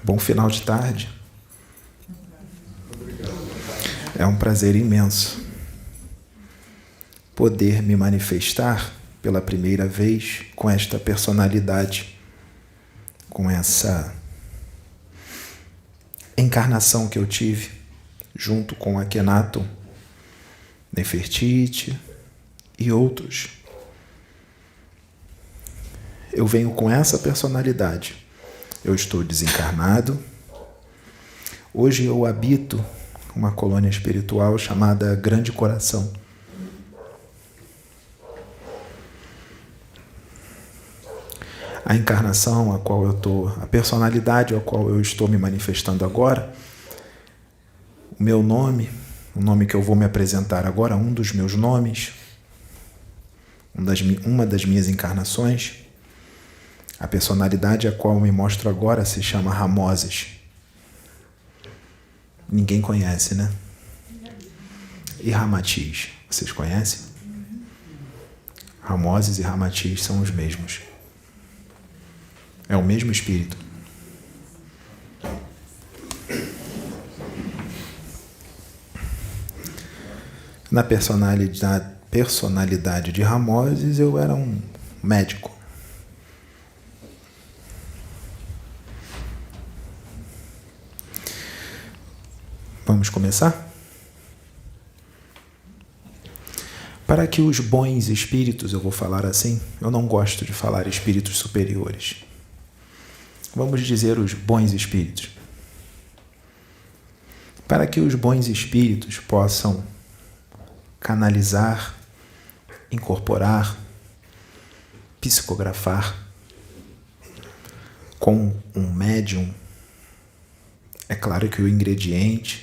Bom final de tarde. É um prazer imenso poder me manifestar pela primeira vez com esta personalidade, com essa encarnação que eu tive junto com Akhenaton, Nefertiti e outros. Eu venho com essa personalidade. Eu estou desencarnado. Hoje eu habito uma colônia espiritual chamada Grande Coração. A encarnação a personalidade a qual eu estou me manifestando agora, o meu nome, o nome que eu vou me apresentar agora, um dos meus nomes, uma das minhas encarnações, a personalidade a qual eu me mostro agora se chama Ramoses. Ninguém conhece, né? E Ramatiz, vocês conhecem? Ramoses e Ramatiz são os mesmos. É o mesmo espírito. Na personalidade de Ramoses, eu era um médico. Vamos começar? Para que os bons espíritos, eu vou falar assim, eu não gosto de falar espíritos superiores. Vamos dizer os bons espíritos. Para que os bons espíritos possam canalizar, incorporar, psicografar com um médium, é claro que o ingrediente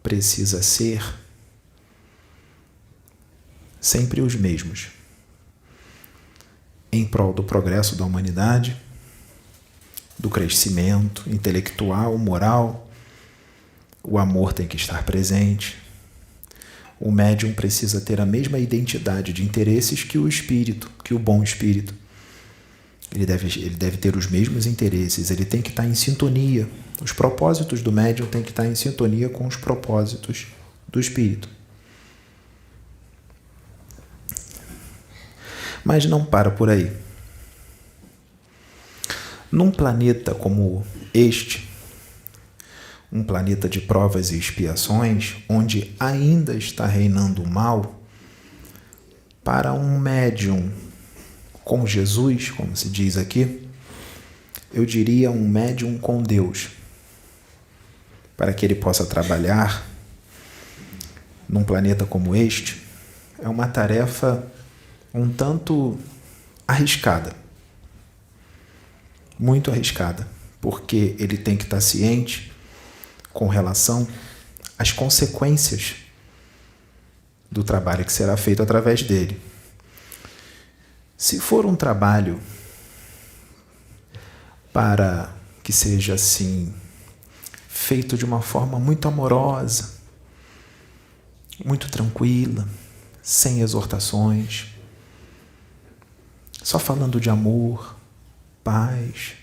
precisa ser sempre os mesmos, em prol do progresso da humanidade, do crescimento intelectual, moral. O amor tem que estar presente. O médium precisa ter a mesma identidade de interesses que o espírito, que o bom espírito. Ele deve ter os mesmos interesses, ele tem que estar em sintonia. Os propósitos do médium têm que estar em sintonia com os propósitos do espírito. Mas não para por aí. Num planeta como este, um planeta de provas e expiações, onde ainda está reinando o mal, para um médium com Jesus, como se diz aqui, eu diria um médium com Deus, para que ele possa trabalhar num planeta como este, é uma tarefa um tanto arriscada, muito arriscada, porque ele tem que estar ciente com relação às consequências do trabalho que será feito através dele. Se for um trabalho para que seja assim, feito de uma forma muito amorosa, muito tranquila, sem exortações, só falando de amor, paz,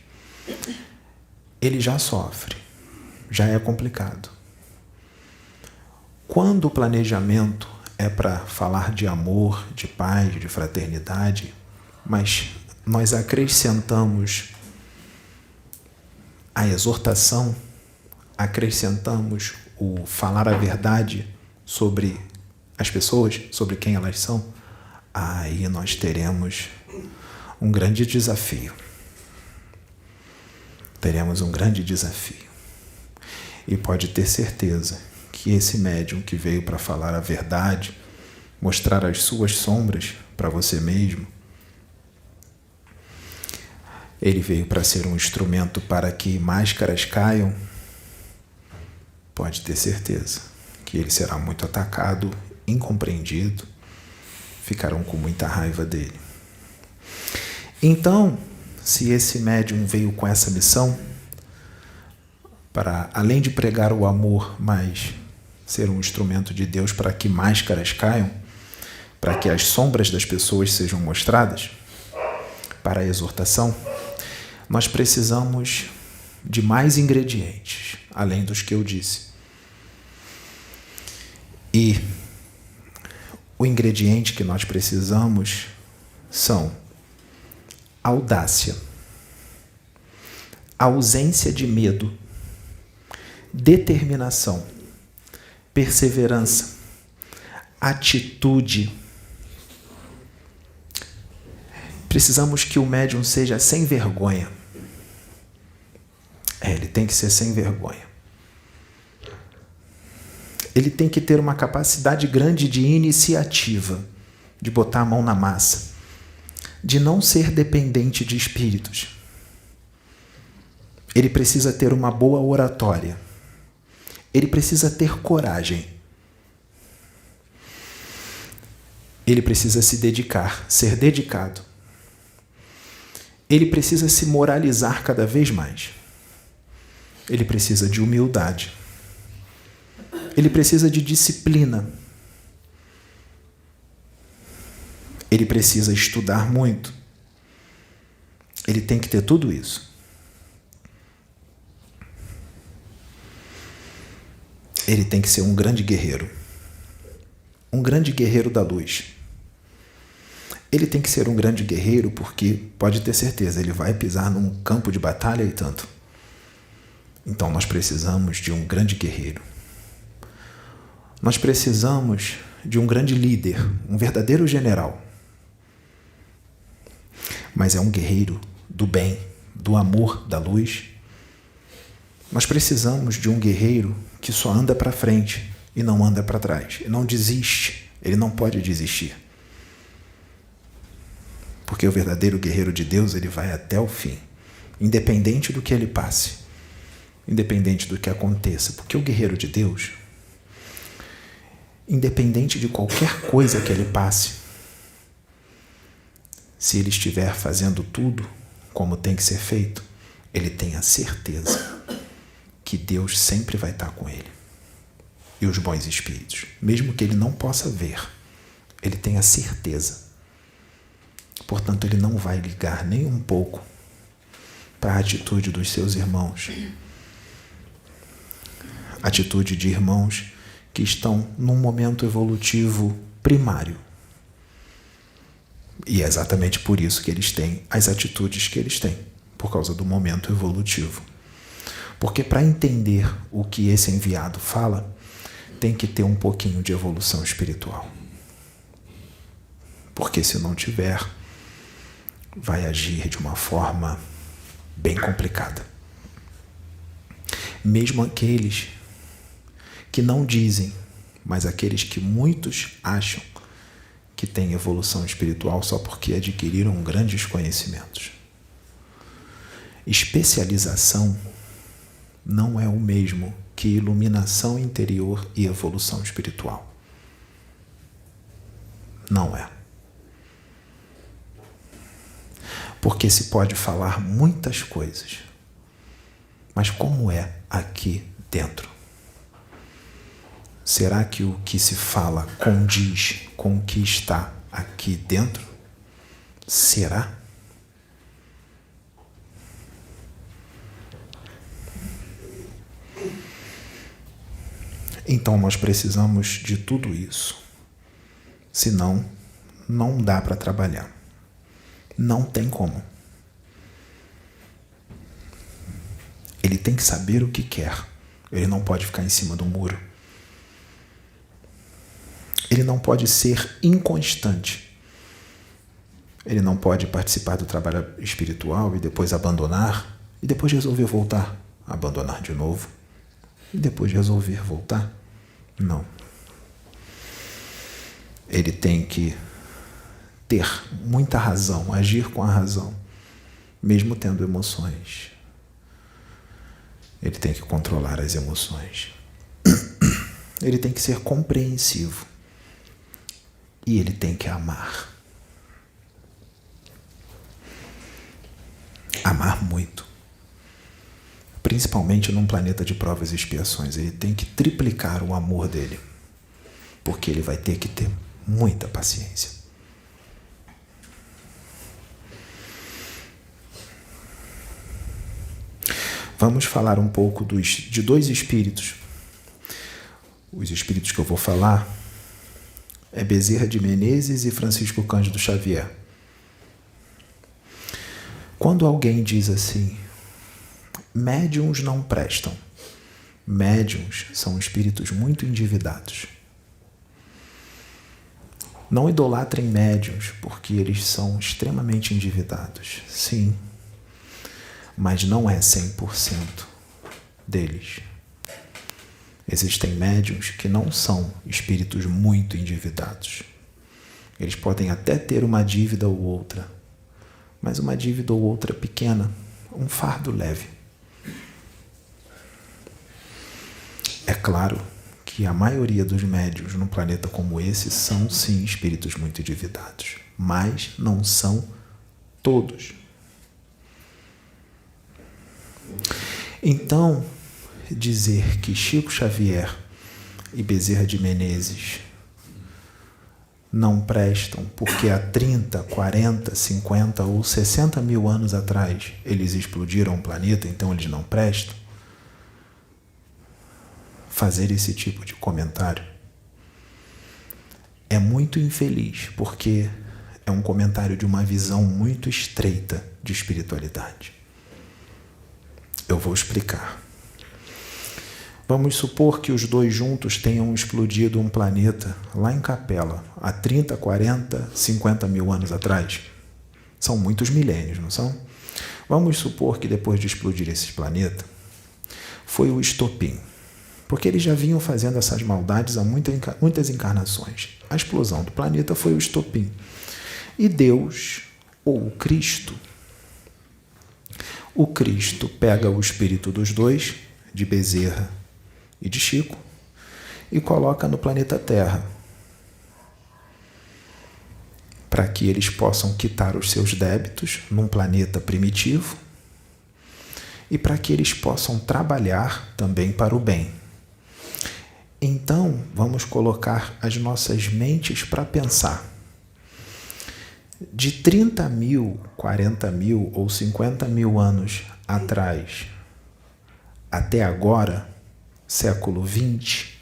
ele já sofre, já é complicado. Quando o planejamento é para falar de amor, de paz, de fraternidade, mas nós acrescentamos a exortação, acrescentamos o falar a verdade sobre as pessoas, sobre quem elas são, aí nós teremos um grande desafio. Teremos um grande desafio. E pode ter certeza que esse médium que veio para falar a verdade, mostrar as suas sombras para você mesmo, ele veio para ser um instrumento para que máscaras caiam, pode ter certeza que ele será muito atacado, incompreendido, ficarão com muita raiva dele. Então, se esse médium veio com essa missão, para, além de pregar o amor, mas ser um instrumento de Deus para que máscaras caiam, para que as sombras das pessoas sejam mostradas, para a exortação, nós precisamos de mais ingredientes, além dos que eu disse. E o ingrediente que nós precisamos são audácia, ausência de medo, determinação, perseverança, atitude. Precisamos que o médium seja sem vergonha. Ele tem que ser sem vergonha. Ele tem que ter uma capacidade grande de iniciativa, de botar a mão na massa, de não ser dependente de espíritos. Ele precisa ter uma boa oratória. Ele precisa ter coragem. Ele precisa se dedicar, ser dedicado. Ele precisa se moralizar cada vez mais. Ele precisa de humildade. Ele precisa de disciplina. Ele precisa estudar muito. Ele tem que ter tudo isso. Ele tem que ser um grande guerreiro. Um grande guerreiro da luz. Ele tem que ser um grande guerreiro porque, pode ter certeza, ele vai pisar num campo de batalha e tanto. Então nós precisamos de um grande guerreiro. Nós precisamos de um grande líder, um verdadeiro general. Mas é um guerreiro do bem, do amor, da luz. Nós precisamos de um guerreiro que só anda para frente e não anda para trás, e não desiste. Ele não pode desistir. Porque o verdadeiro guerreiro de Deus, ele vai até o fim, independente do que ele passe, independente do que aconteça. Porque o guerreiro de Deus, independente de qualquer coisa que ele passe, se ele estiver fazendo tudo como tem que ser feito, ele tem a certeza que Deus sempre vai estar com ele. E os bons espíritos, mesmo que ele não possa ver, ele tem a certeza. Portanto, ele não vai ligar nem um pouco para a atitude dos seus irmãos. Atitude de irmãos que estão num momento evolutivo primário. E é exatamente por isso que eles têm as atitudes que eles têm, por causa do momento evolutivo. Porque para entender o que esse enviado fala, tem que ter um pouquinho de evolução espiritual. Porque se não tiver, vai agir de uma forma bem complicada. Mesmo aqueles que não dizem, mas aqueles que muitos acham que têm evolução espiritual só porque adquiriram grandes conhecimentos. Especialização não é o mesmo que iluminação interior e evolução espiritual. Não é. Porque se pode falar muitas coisas, mas como é aqui dentro? Será que o que se fala condiz com o que está aqui dentro? Será? Então nós precisamos de tudo isso. Senão, não dá para trabalhar. Não tem como. Ele tem que saber o que quer. Ele não pode ficar em cima do muro. Ele não pode ser inconstante. Ele não pode participar do trabalho espiritual e depois abandonar, e depois resolver voltar, abandonar de novo, e depois resolver voltar. Não. Ele tem que ter muita razão, agir com a razão, mesmo tendo emoções. Ele tem que controlar as emoções. Ele tem que ser compreensivo. E ele tem que amar. Amar muito. Principalmente num planeta de provas e expiações. Ele tem que triplicar o amor dele. Porque ele vai ter que ter muita paciência. vamos falar um pouco de dois espíritos. Os espíritos que eu vou falar é Bezerra de Menezes e Francisco Cândido Xavier. Quando alguém diz assim, médiuns não prestam, médiuns são espíritos muito endividados. Não idolatrem médiuns, porque eles são extremamente endividados. Sim, mas não é 100% deles. Existem médiuns que não são espíritos muito endividados. Eles podem até ter uma dívida ou outra, mas uma dívida ou outra pequena, um fardo leve. É claro que a maioria dos médiuns num planeta como esse são, sim, espíritos muito endividados, mas não são todos. Então, dizer que Chico Xavier e Bezerra de Menezes não prestam porque há 30, 40, 50 ou 60 mil anos atrás eles explodiram o planeta, então eles não prestam, fazer esse tipo de comentário é muito infeliz, porque é um comentário de uma visão muito estreita de espiritualidade. Eu vou explicar. Vamos supor que os dois juntos tenham explodido um planeta lá em Capela, há 30, 40, 50 mil anos atrás. São muitos milênios, não são? Vamos supor que depois de explodir esse planeta, foi o estopim. Porque eles já vinham fazendo essas maldades há muitas encarnações. A explosão do planeta foi o estopim. E Deus, ou o Cristo pega o espírito dos dois, de Bezerra e de Chico, e coloca no planeta Terra, para que eles possam quitar os seus débitos num planeta primitivo e para que eles possam trabalhar também para o bem. Então, vamos colocar as nossas mentes para pensar. De 30 mil, 40 mil ou 50 mil anos atrás até agora, século 20,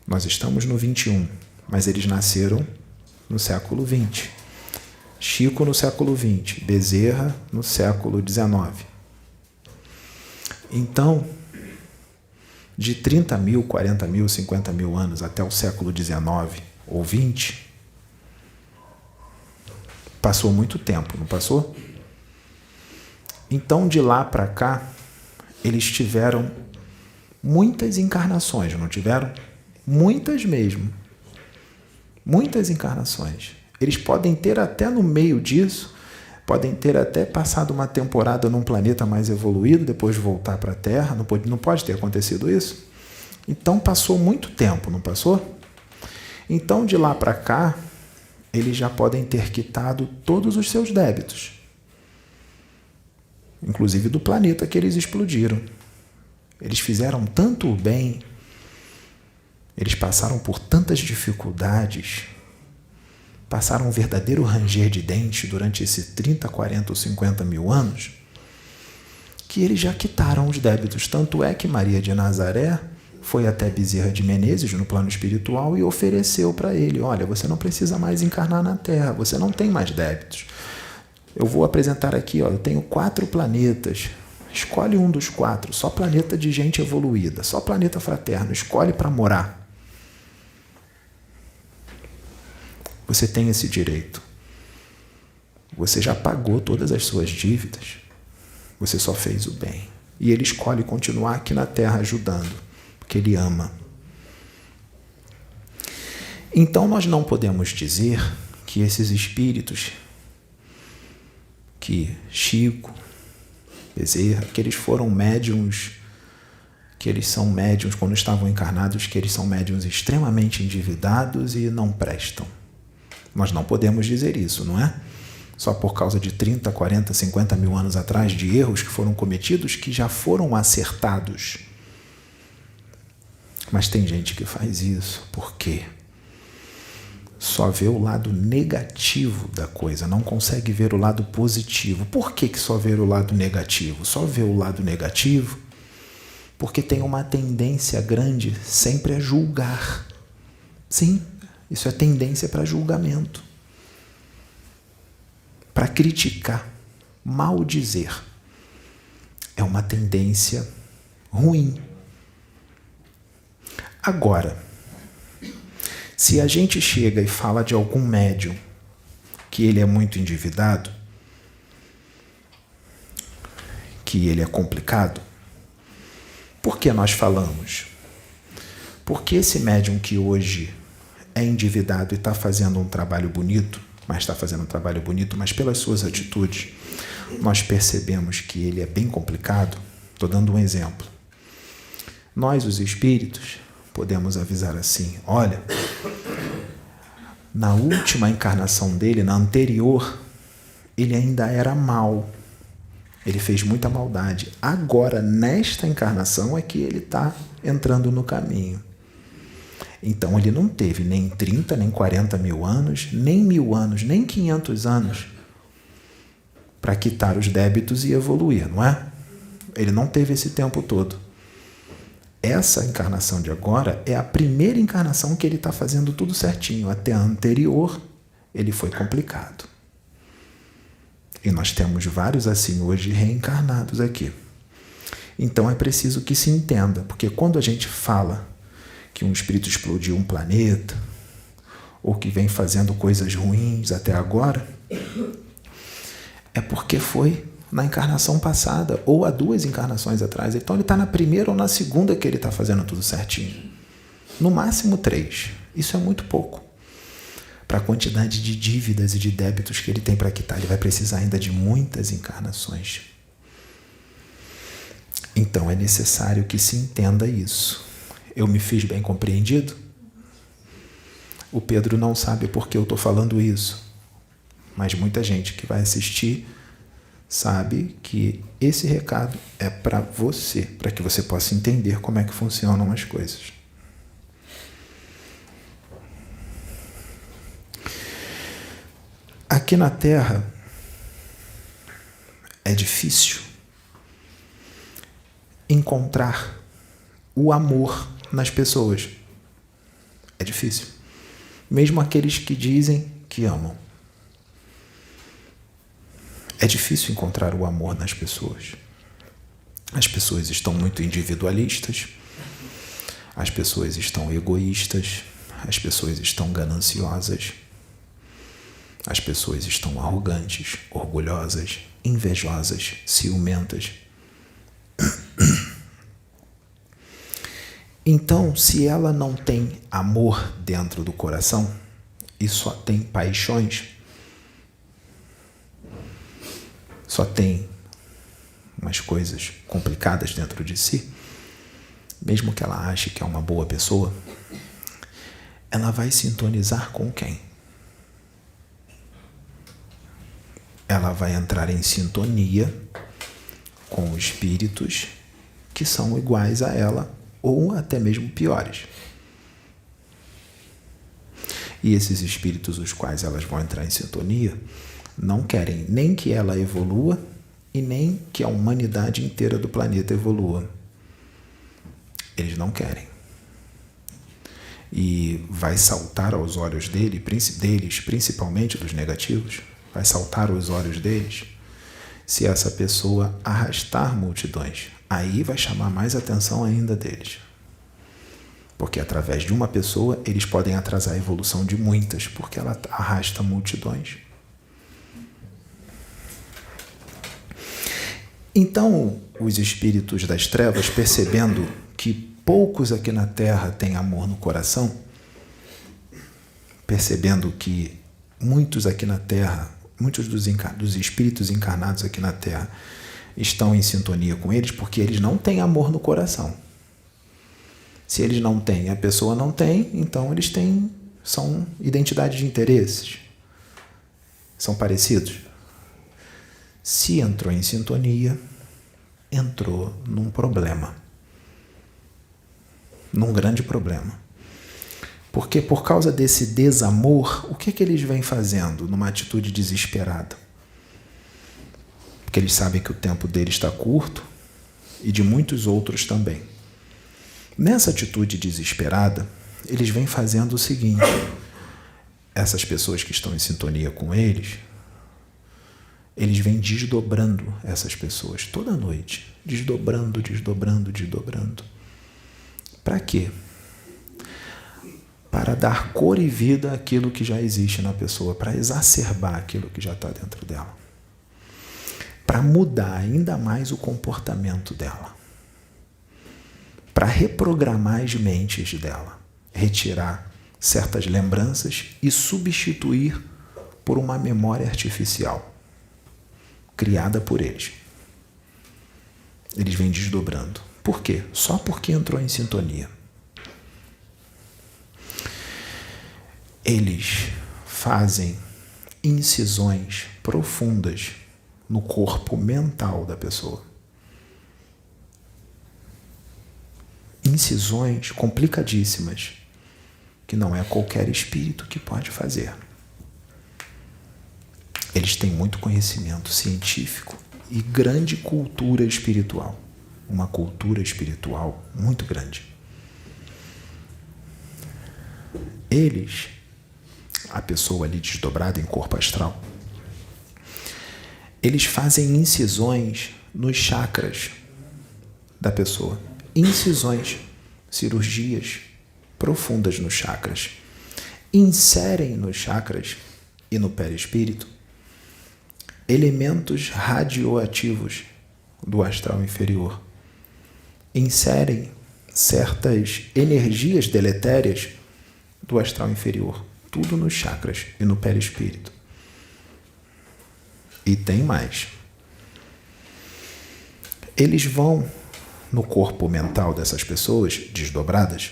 nós estamos no 21, mas eles nasceram no século 20. Chico no século 20, Bezerra no século 19. Então, de 30 mil, 40 mil, 50 mil anos até o século 19 ou 20, passou muito tempo, não passou? Então, de lá para cá, eles tiveram muitas encarnações, não tiveram? Muitas mesmo. Muitas encarnações. Eles podem ter até no meio disso, podem ter até passado uma temporada num planeta mais evoluído, depois voltar para a Terra. Não pode ter acontecido isso? Então passou muito tempo, não passou? Então de lá para cá, eles já podem ter quitado todos os seus débitos, inclusive do planeta que eles explodiram. Eles fizeram tanto o bem, eles passaram por tantas dificuldades, passaram um verdadeiro ranger de dentes durante esses 30, 40 ou 50 mil anos, que eles já quitaram os débitos. Tanto é que Maria de Nazaré foi até Bezerra de Menezes, no plano espiritual, e ofereceu para ele: olha, você não precisa mais encarnar na Terra, você não tem mais débitos. Eu vou apresentar aqui, eu tenho 4 planetas, escolhe um dos 4, só planeta de gente evoluída, só planeta fraterno, escolhe para morar. Você tem esse direito. Você já pagou todas as suas dívidas. Você só fez o bem. E ele escolhe continuar aqui na Terra ajudando, porque ele ama. Então nós não podemos dizer que esses espíritos, que Chico, Bezerra, que eles foram médiuns, que eles são médiuns quando estavam encarnados, que eles são médiuns extremamente endividados e não prestam. Nós não podemos dizer isso, não é? Só por causa de 30, 40, 50 mil anos atrás de erros que foram cometidos, que já foram acertados. Mas tem gente que faz isso. Por quê? só vê o lado negativo da coisa, não consegue ver o lado positivo. Por que só vê o lado negativo? Só vê o lado negativo porque tem uma tendência grande sempre a julgar. Sim, isso é tendência para julgamento, para criticar, maldizer. É uma tendência ruim. Agora, se a gente chega e fala de algum médium que ele é muito endividado, que ele é complicado, por que nós falamos? Porque esse médium que hoje é endividado e está fazendo um trabalho bonito, mas pelas suas atitudes, nós percebemos que ele é bem complicado. Estou dando um exemplo. Nós, os espíritos, podemos avisar assim: olha, na última encarnação dele, na anterior, ele ainda era mau. Ele fez muita maldade. Agora, nesta encarnação, é que ele está entrando no caminho. Então, ele não teve nem 30, nem 40 mil anos, nem 1000 anos, nem 500 anos para quitar os débitos e evoluir, não é? Ele não teve esse tempo todo. Essa encarnação de agora é a primeira encarnação que ele está fazendo tudo certinho. Até a anterior, ele foi complicado. E nós temos vários assim hoje reencarnados aqui. Então é preciso que se entenda, porque quando a gente fala que um espírito explodiu um planeta, ou que vem fazendo coisas ruins até agora, é porque foi na encarnação passada, ou há 2 encarnações atrás. Então ele está na primeira ou na segunda que ele está fazendo tudo certinho. No máximo 3. Isso é muito pouco. Para a quantidade de dívidas e de débitos que ele tem para quitar, ele vai precisar ainda de muitas encarnações. Então é necessário que se entenda isso. Eu me fiz bem compreendido? O Pedro não sabe por que eu estou falando isso, mas muita gente que vai assistir sabe que esse recado é para você, para que você possa entender como é que funcionam as coisas. Aqui na Terra é difícil encontrar o amor nas pessoas. É difícil. Mesmo aqueles que dizem que amam. É difícil encontrar o amor nas pessoas. As pessoas estão muito individualistas, as pessoas estão egoístas, as pessoas estão gananciosas, as pessoas estão arrogantes, orgulhosas, invejosas, ciumentas. Então, se ela não tem amor dentro do coração e só tem paixões, só tem umas coisas complicadas dentro de si, mesmo que ela ache que é uma boa pessoa, ela vai sintonizar com quem? Ela vai entrar em sintonia com espíritos que são iguais a ela ou até mesmo piores. E esses espíritos, os quais elas vão entrar em sintonia, não querem nem que ela evolua e nem que a humanidade inteira do planeta evolua. Eles não querem. E vai saltar aos olhos deles, principalmente dos negativos, vai saltar aos olhos deles se essa pessoa arrastar multidões. Aí vai chamar mais atenção ainda deles. Porque através de uma pessoa eles podem atrasar a evolução de muitas, porque ela arrasta multidões. Então, os espíritos das trevas, percebendo que poucos aqui na Terra têm amor no coração, percebendo que muitos aqui na Terra, muitos dos espíritos encarnados aqui na Terra estão em sintonia com eles, porque eles não têm amor no coração. Se eles não têm, a pessoa não tem, então eles são identidades de interesses. São parecidos. Se entrou em sintonia, entrou num problema. Num grande problema. Porque por causa desse desamor, o que eles vêm fazendo numa atitude desesperada? Porque eles sabem que o tempo deles está curto e de muitos outros também. Nessa atitude desesperada, eles vêm fazendo o seguinte: essas pessoas que estão em sintonia com eles vêm desdobrando essas pessoas toda noite. Desdobrando. Para quê? Para dar cor e vida àquilo que já existe na pessoa, para exacerbar aquilo que já está dentro dela, para mudar ainda mais o comportamento dela, para reprogramar as mentes dela, retirar certas lembranças e substituir por uma memória artificial criada por eles. Eles vêm desdobrando. Por quê? Só porque entrou em sintonia. Eles fazem incisões profundas no corpo mental da pessoa. Incisões complicadíssimas, que não é qualquer espírito que pode fazer. Eles têm muito conhecimento científico e grande cultura espiritual. Uma cultura espiritual muito grande. Eles, a pessoa ali desdobrada em corpo astral, eles fazem incisões nos chakras da pessoa. Incisões, cirurgias profundas nos chakras. Inserem nos chakras e no perispírito elementos radioativos do astral inferior. Inserem certas energias deletérias do astral inferior. Tudo nos chakras e no perispírito. E tem mais. Eles vão no corpo mental dessas pessoas desdobradas,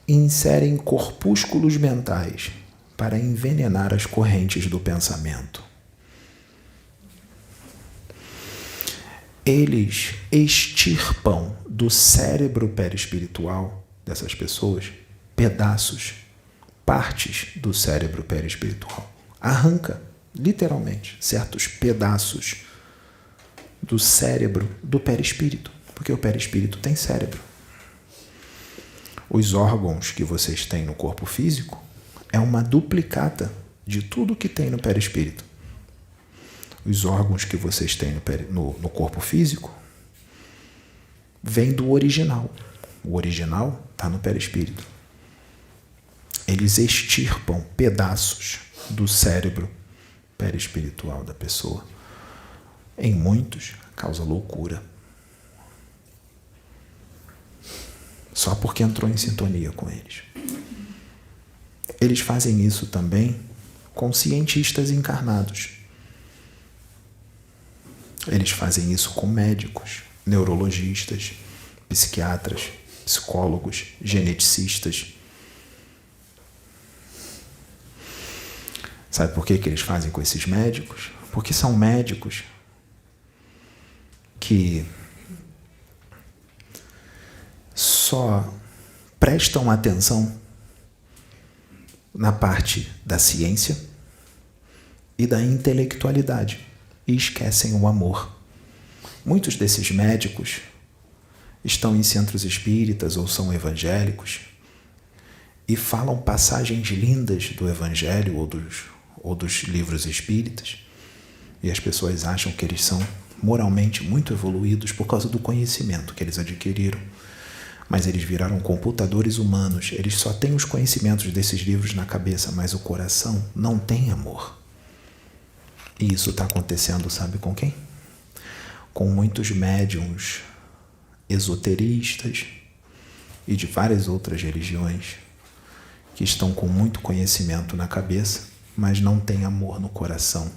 inserem corpúsculos mentais para envenenar as correntes do pensamento. Eles extirpam do cérebro perispiritual dessas pessoas pedaços, partes do cérebro perispiritual. Arranca, literalmente, certos pedaços do cérebro do perispírito, porque o perispírito tem cérebro. Os órgãos que vocês têm no corpo físico é uma duplicata de tudo que tem no perispírito. Os órgãos que vocês têm no corpo físico vêm do original. O original está no perispírito. Eles extirpam pedaços do cérebro perispiritual da pessoa. Em muitos, causa loucura. Só porque entrou em sintonia com eles. Eles fazem isso também com cientistas encarnados. Eles fazem isso com médicos, neurologistas, psiquiatras, psicólogos, geneticistas. Sabe por que eles fazem com esses médicos? Porque são médicos que só prestam atenção na parte da ciência e da intelectualidade e esquecem o amor. Muitos desses médicos estão em centros espíritas ou são evangélicos e falam passagens lindas do evangelho ou dos livros espíritas, e as pessoas acham que eles são moralmente muito evoluídos por causa do conhecimento que eles adquiriram. Mas eles viraram computadores humanos. Eles só têm os conhecimentos desses livros na cabeça, mas o coração não tem amor. E isso está acontecendo, sabe com quem? Com muitos médiuns esoteristas e de várias outras religiões que estão com muito conhecimento na cabeça, mas não têm amor no coração.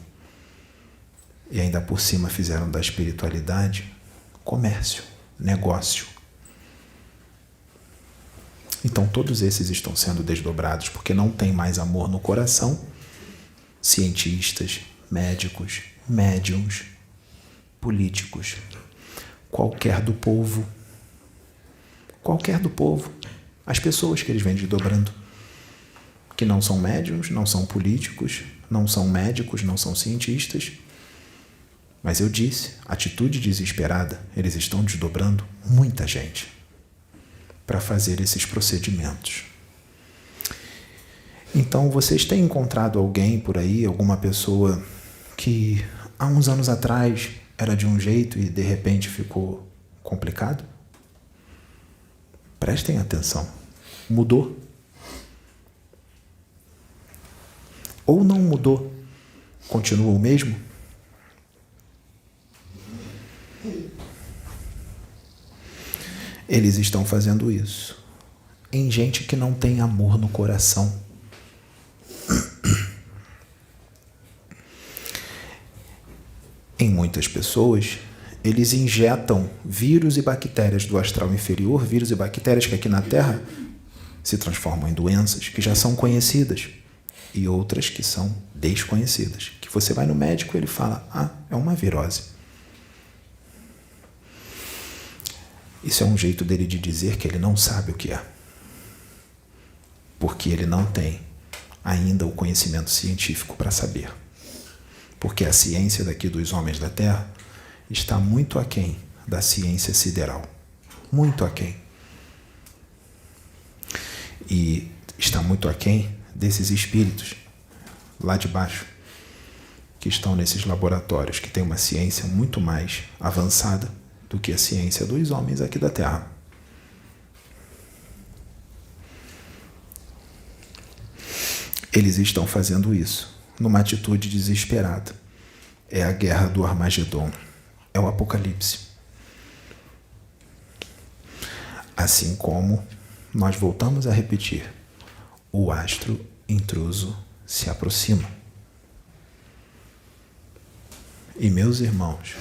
E ainda por cima fizeram da espiritualidade comércio, negócio. Então todos esses estão sendo desdobrados porque não tem mais amor no coração. Cientistas, médicos, médiuns, políticos, qualquer do povo as pessoas que eles vêm desdobrando, que não são médiuns, não são políticos, não são médicos, não são cientistas. Mas eu disse, atitude desesperada, eles estão desdobrando muita gente para fazer esses procedimentos. Então, vocês têm encontrado alguém por aí, alguma pessoa que há uns anos atrás era de um jeito e de repente ficou complicado? Prestem atenção. Mudou? Ou não mudou? Continua o mesmo? Eles estão fazendo isso em gente que não tem amor no coração. Em muitas pessoas, eles injetam vírus e bactérias do astral inferior, vírus e bactérias que aqui na Terra se transformam em doenças que já são conhecidas e outras que são desconhecidas. Que você vai no médico e ele fala, é uma virose. Isso é um jeito dele de dizer que ele não sabe o que é. Porque ele não tem ainda o conhecimento científico para saber. Porque a ciência daqui dos homens da Terra está muito aquém da ciência sideral. Muito aquém. E está muito aquém desses espíritos lá de baixo, que estão nesses laboratórios, que têm uma ciência muito mais avançada do que a ciência dos homens aqui da Terra. Eles estão fazendo isso numa atitude desesperada. É a guerra do Armagedon. É o Apocalipse. Assim como nós voltamos a repetir, o astro intruso se aproxima. E meus irmãos,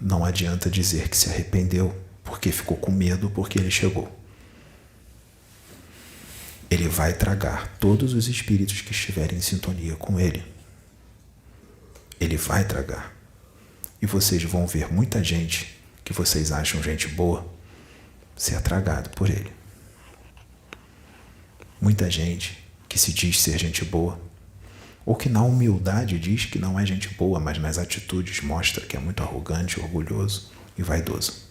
não adianta dizer que se arrependeu porque ficou com medo porque ele chegou. Ele vai tragar todos os espíritos que estiverem em sintonia com ele. Ele vai tragar. E vocês vão ver muita gente que vocês acham gente boa ser tragado por ele. Muita gente que se diz ser gente boa, ou que na humildade diz que não é gente boa, mas nas atitudes mostra que é muito arrogante, orgulhoso e vaidoso.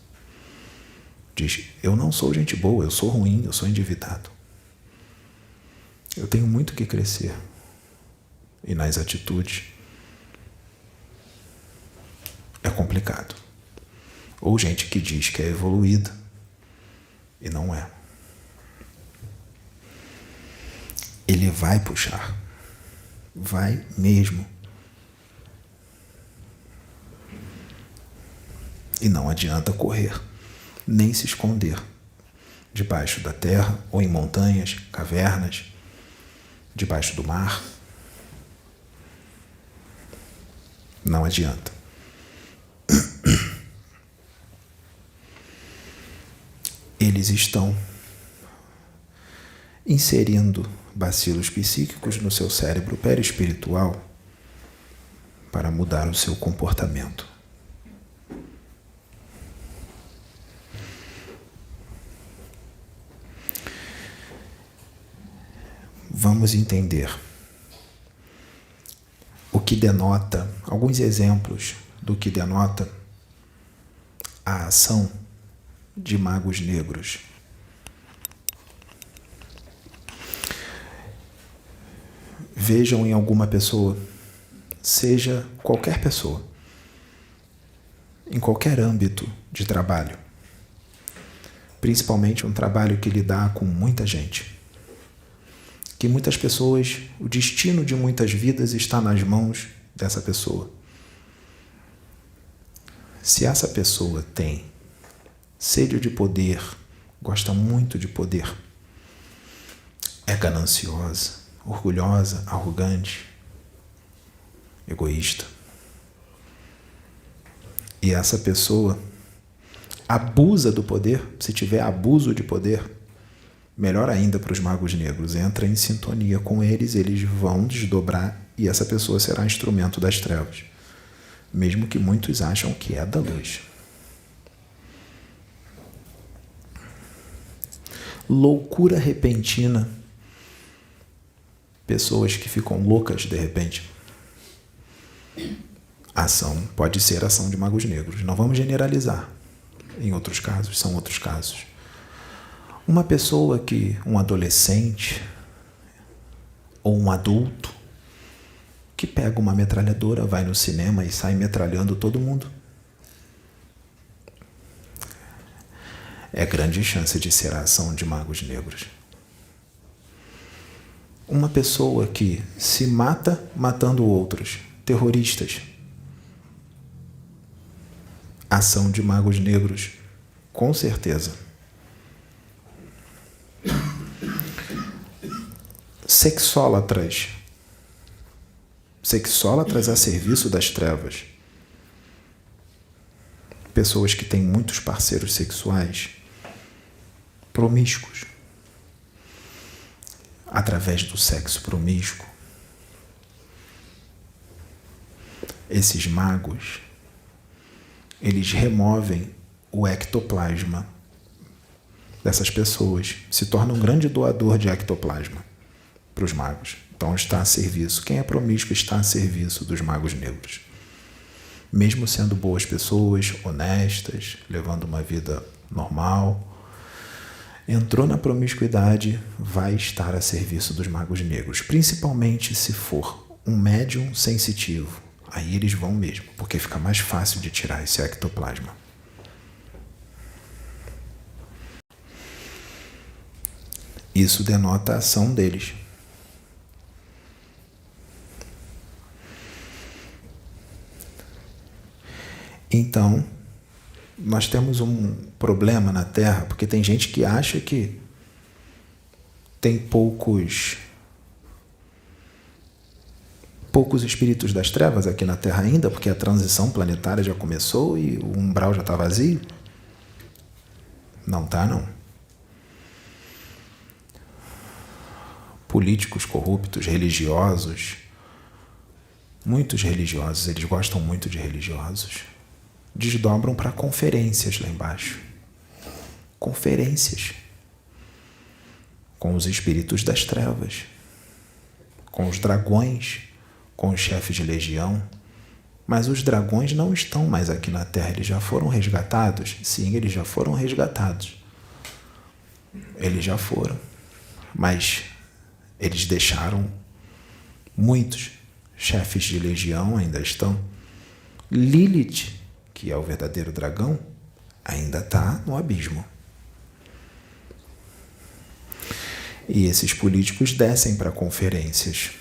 Diz, eu não sou gente boa, eu sou ruim, eu sou endividado. Eu tenho muito que crescer. E nas atitudes é complicado. Ou gente que diz que é evoluída e não é. Ele vai puxar. Vai mesmo. E não adianta correr, nem se esconder debaixo da terra ou em montanhas, cavernas, debaixo do mar. Não adianta. Eles estão inserindo bacilos psíquicos no seu cérebro perispiritual para mudar o seu comportamento. Vamos entender o que denota, alguns exemplos do que denota a ação de magos negros. Vejam em alguma pessoa, seja qualquer pessoa, em qualquer âmbito de trabalho, principalmente um trabalho que lidar com muita gente, que muitas pessoas, o destino de muitas vidas está nas mãos dessa pessoa. Se essa pessoa tem sede de poder, gosta muito de poder, é gananciosa, orgulhosa, arrogante, egoísta, e essa pessoa abusa do poder, se tiver abuso de poder, melhor ainda para os magos negros, entra em sintonia com eles, eles vão desdobrar e essa pessoa será instrumento das trevas, mesmo que muitos acham que é da luz. loucura repentina, pessoas que ficam loucas de repente. Ação pode ser ação de magos negros. Não vamos generalizar. Em outros casos, são outros casos. Uma pessoa um adolescente ou um adulto que pega uma metralhadora, vai no cinema e sai metralhando todo mundo. É grande chance de ser a ação de magos negros. Uma pessoa que se mata matando outros, terroristas. Ação de magos negros, com certeza. Sexólatras a serviço das trevas. Pessoas que têm muitos parceiros sexuais, promíscuos, através do sexo promíscuo. Esses magos, eles removem o ectoplasma dessas pessoas, se torna um grande doador de ectoplasma para os magos. Então está a serviço. Quem é promíscuo está a serviço dos magos negros. Mesmo sendo boas pessoas, honestas, levando uma vida normal, entrou na promiscuidade, vai estar a serviço dos magos negros. Principalmente se for um médium sensitivo. Aí eles vão mesmo, porque fica mais fácil de tirar esse ectoplasma. Isso denota a ação deles. Então, nós temos um problema na Terra, porque tem gente que acha que tem poucos espíritos das trevas aqui na Terra ainda, porque a transição planetária já começou e o umbral já está vazio. Não está, não. Políticos corruptos, religiosos, muitos religiosos, eles gostam muito de religiosos, desdobram para conferências lá embaixo. Conferências com os espíritos das trevas, com os dragões, com os chefes de legião. Mas os dragões não estão mais aqui na Terra, eles já foram resgatados. Sim, eles já foram resgatados. Eles já foram. Mas eles deixaram muitos chefes de legião, ainda estão. Lilith, que é o verdadeiro dragão, ainda está no abismo. E esses políticos descem para conferências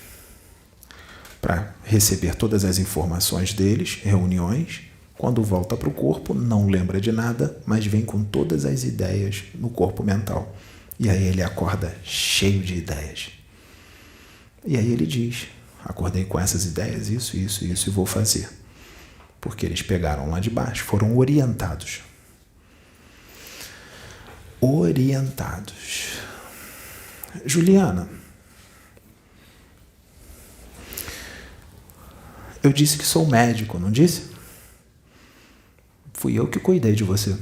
para receber todas as informações deles, reuniões. Quando volta para o corpo, não lembra de nada, mas vem com todas as ideias no corpo mental. E aí ele acorda cheio de ideias. E aí ele diz: acordei com essas ideias, isso, e vou fazer. Porque eles pegaram lá de baixo, foram orientados. Orientados. Juliana, eu disse que sou médico, não disse? Fui eu que cuidei de você.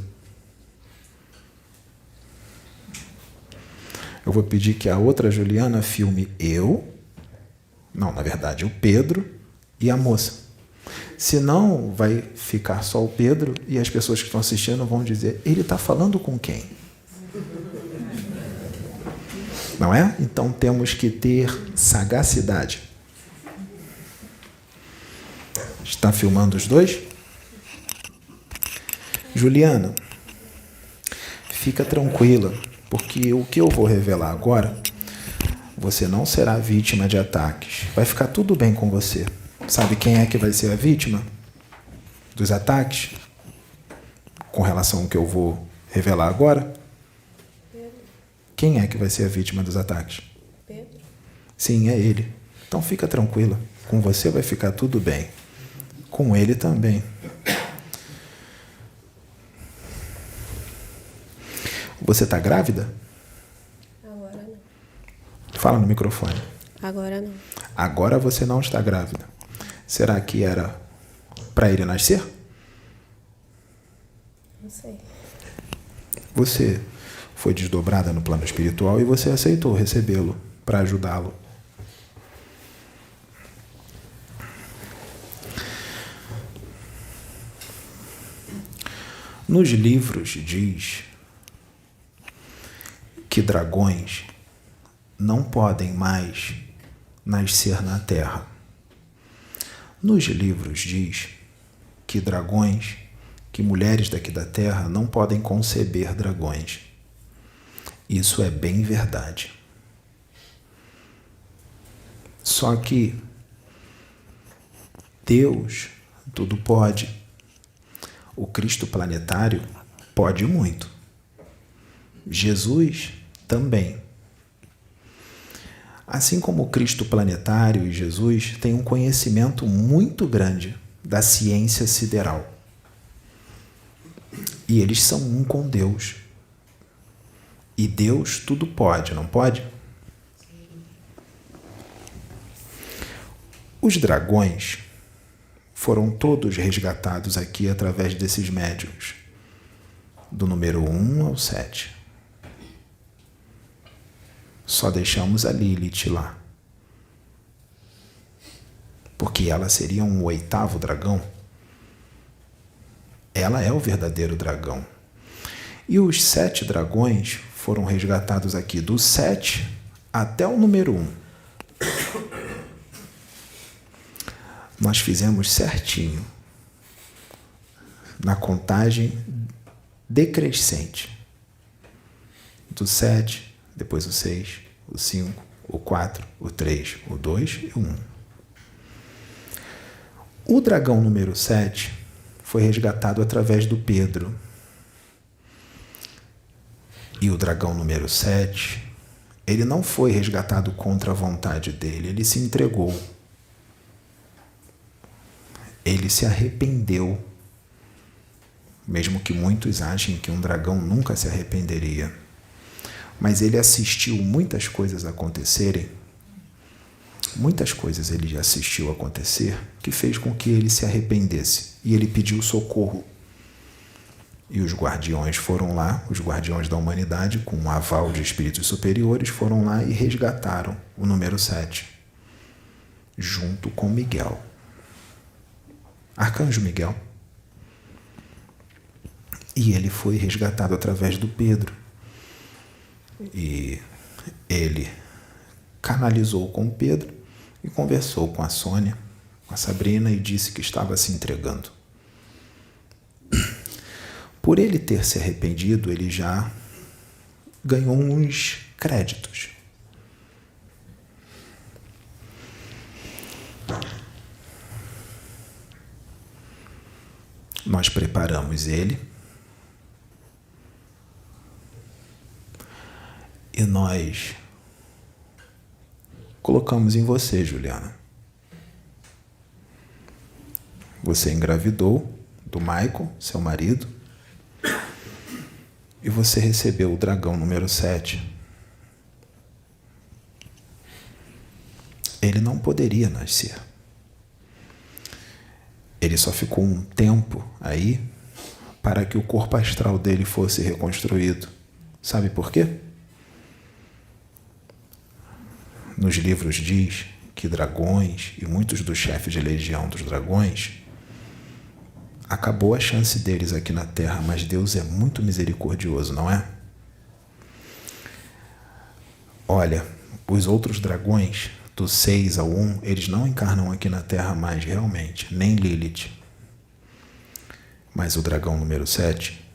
Eu vou pedir que a outra Juliana filme na verdade, o Pedro e a moça. Senão vai ficar só o Pedro e as pessoas que estão assistindo vão dizer: ele está falando com quem? Não é? Então temos que ter sagacidade. Está filmando os dois? Juliana, fica tranquila, porque o que eu vou revelar agora, você não será vítima de ataques. Vai ficar tudo bem com você. Sabe quem é que vai ser a vítima dos ataques? Com relação ao que eu vou revelar agora? Pedro. Quem é que vai ser a vítima dos ataques? Pedro. Sim, é ele. Então fica tranquila. Com você vai ficar tudo bem. Com ele também. Você está grávida? Agora não. Fala no microfone. Agora não. Agora você não está grávida. Será que era para ele nascer? Não sei. Você foi desdobrada no plano espiritual e você aceitou recebê-lo para ajudá-lo. Nos livros diz que dragões não podem mais nascer na Terra. Nos livros diz que dragões, que mulheres daqui da Terra não podem conceber dragões. Isso é bem verdade. Só que Deus tudo pode. O Cristo planetário pode muito. Jesus também. Assim como o Cristo planetário e Jesus têm um conhecimento muito grande da ciência sideral. E eles são um com Deus. E Deus tudo pode, não pode? Os dragões foram todos resgatados aqui através desses médiuns, do número 1 ao 7. Só deixamos a Lilith lá, porque ela seria um 8º dragão. Ela é o verdadeiro dragão. E os 7 dragões foram resgatados aqui, do 7 até o número 1. Nós fizemos certinho, na contagem decrescente. Do 7, depois o 6, o 5, o 4, o 3, o 2 e o 1. O dragão número 7 foi resgatado através do Pedro. E o dragão número 7, ele não foi resgatado contra a vontade dele, ele se entregou. Ele se arrependeu, mesmo que muitos achem que um dragão nunca se arrependeria. Mas ele assistiu muitas coisas acontecerem, muitas coisas ele assistiu acontecer, que fez com que ele se arrependesse. E ele pediu socorro. E os guardiões foram lá, os guardiões da humanidade, com um aval de espíritos superiores, foram lá e resgataram o número 7, junto com Miguel. Arcanjo Miguel. E ele foi resgatado através do Pedro. E ele canalizou com o Pedro e conversou com a Sônia, com a Sabrina, e disse que estava se entregando. Por ele ter se arrependido, ele já ganhou uns créditos. Nós preparamos ele e nós colocamos em você, Juliana. Você engravidou do Michael, seu marido, e você recebeu o dragão número 7. Ele não poderia nascer. Ele só ficou um tempo aí para que o corpo astral dele fosse reconstruído. Sabe por quê? Nos livros diz que dragões e muitos dos chefes de legião dos dragões, acabou a chance deles aqui na Terra, mas Deus é muito misericordioso, não é? Olha, os outros dragões, do 6 ao 1, eles não encarnam aqui na Terra mais realmente, nem Lilith. Mas o dragão número 7,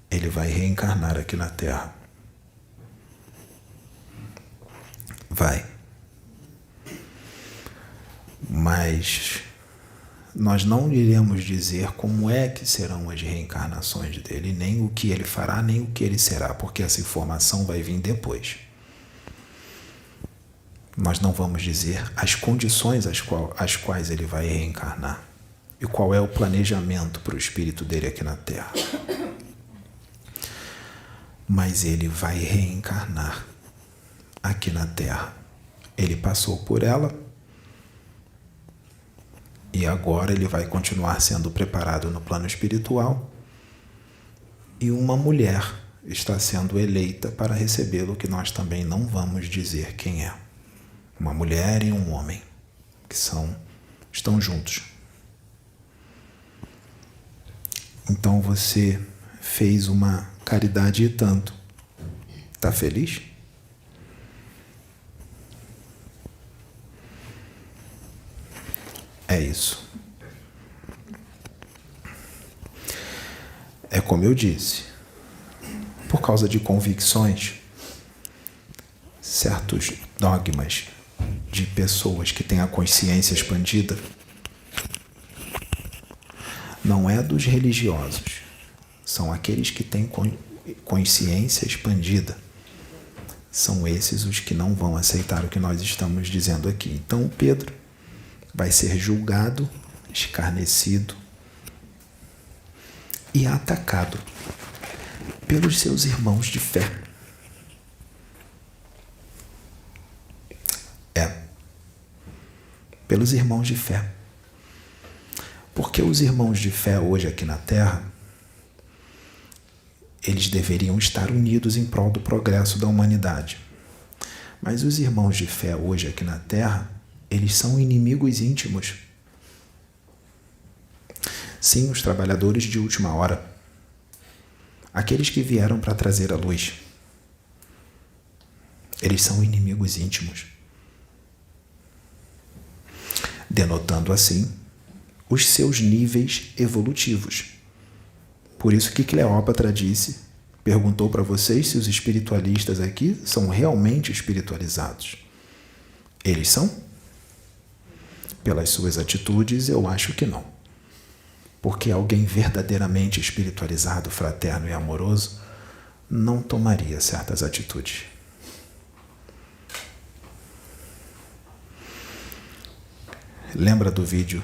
ele vai reencarnar aqui na Terra. Vai. Mas nós não iremos dizer como é que serão as reencarnações dele, nem o que ele fará, nem o que ele será, porque essa informação vai vir depois. Nós não vamos dizer as condições às quais ele vai reencarnar e qual é o planejamento para o espírito dele aqui na Terra. Mas ele vai reencarnar aqui na Terra. Ele passou por ela e agora ele vai continuar sendo preparado no plano espiritual. E uma mulher está sendo eleita para recebê-lo, que nós também não vamos dizer quem é. Uma mulher e um homem, que estão juntos. Então você fez uma caridade e tanto. Está feliz? É isso. É como eu disse, por causa de convicções, certos dogmas de pessoas que têm a consciência expandida, não é dos religiosos, são aqueles que têm consciência expandida. São esses os que não vão aceitar o que nós estamos dizendo aqui. Então Pedro vai ser julgado, escarnecido e atacado pelos seus irmãos de fé. Pelos irmãos de fé. Porque os irmãos de fé hoje aqui na Terra, eles deveriam estar unidos em prol do progresso da humanidade. Mas os irmãos de fé hoje aqui na Terra, eles são inimigos íntimos. Sim, os trabalhadores de última hora. Aqueles que vieram para trazer a luz. Eles são inimigos íntimos. Denotando assim os seus níveis evolutivos. Por isso que Cleópatra perguntou para vocês se os espiritualistas aqui são realmente espiritualizados. Eles são? Pelas suas atitudes, eu acho que não. Porque alguém verdadeiramente espiritualizado, fraterno e amoroso não tomaria certas atitudes. Lembra do vídeo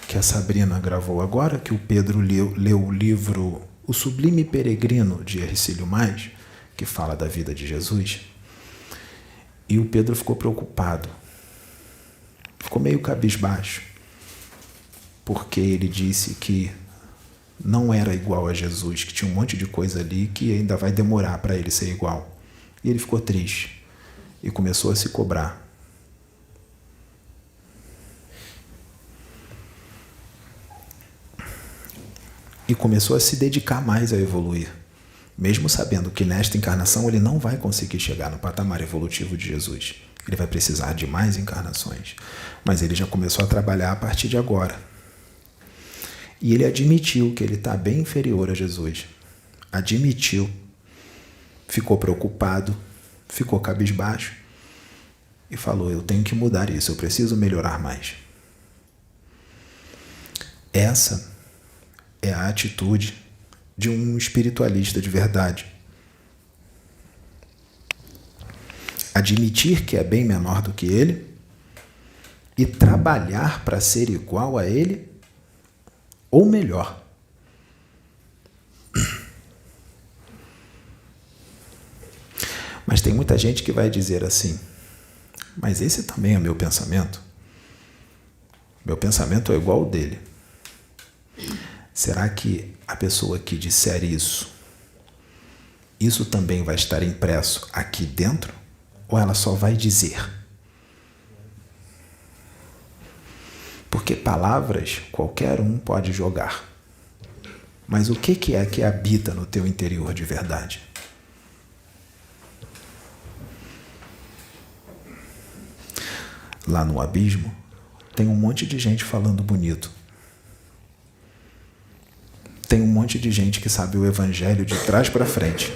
que a Sabrina gravou agora, que o Pedro leu o livro O Sublime Peregrino, de Hercílio Mais, que fala da vida de Jesus? E o Pedro ficou preocupado, ficou meio cabisbaixo, porque ele disse que não era igual a Jesus, que tinha um monte de coisa ali que ainda vai demorar para ele ser igual. E ele ficou triste e começou a se cobrar. E começou a se dedicar mais a evoluir, mesmo sabendo que nesta encarnação ele não vai conseguir chegar no patamar evolutivo de Jesus. Ele vai precisar de mais encarnações. Mas ele já começou a trabalhar a partir de agora. E ele admitiu que ele está bem inferior a Jesus. Admitiu. Ficou preocupado, ficou cabisbaixo e falou: eu tenho que mudar isso, eu preciso melhorar mais. Essa é a atitude de um espiritualista de verdade. Admitir que é bem menor do que ele e trabalhar para ser igual a ele ou melhor. Mas tem muita gente que vai dizer assim: mas esse também é meu pensamento. Meu pensamento é igual ao dele. Será que a pessoa que disser isso também vai estar impresso aqui dentro? Ou ela só vai dizer? Porque palavras qualquer um pode jogar. Mas o que é que habita no teu interior de verdade? Lá no abismo, tem um monte de gente falando bonito. Tem um monte de gente que sabe o evangelho de trás para frente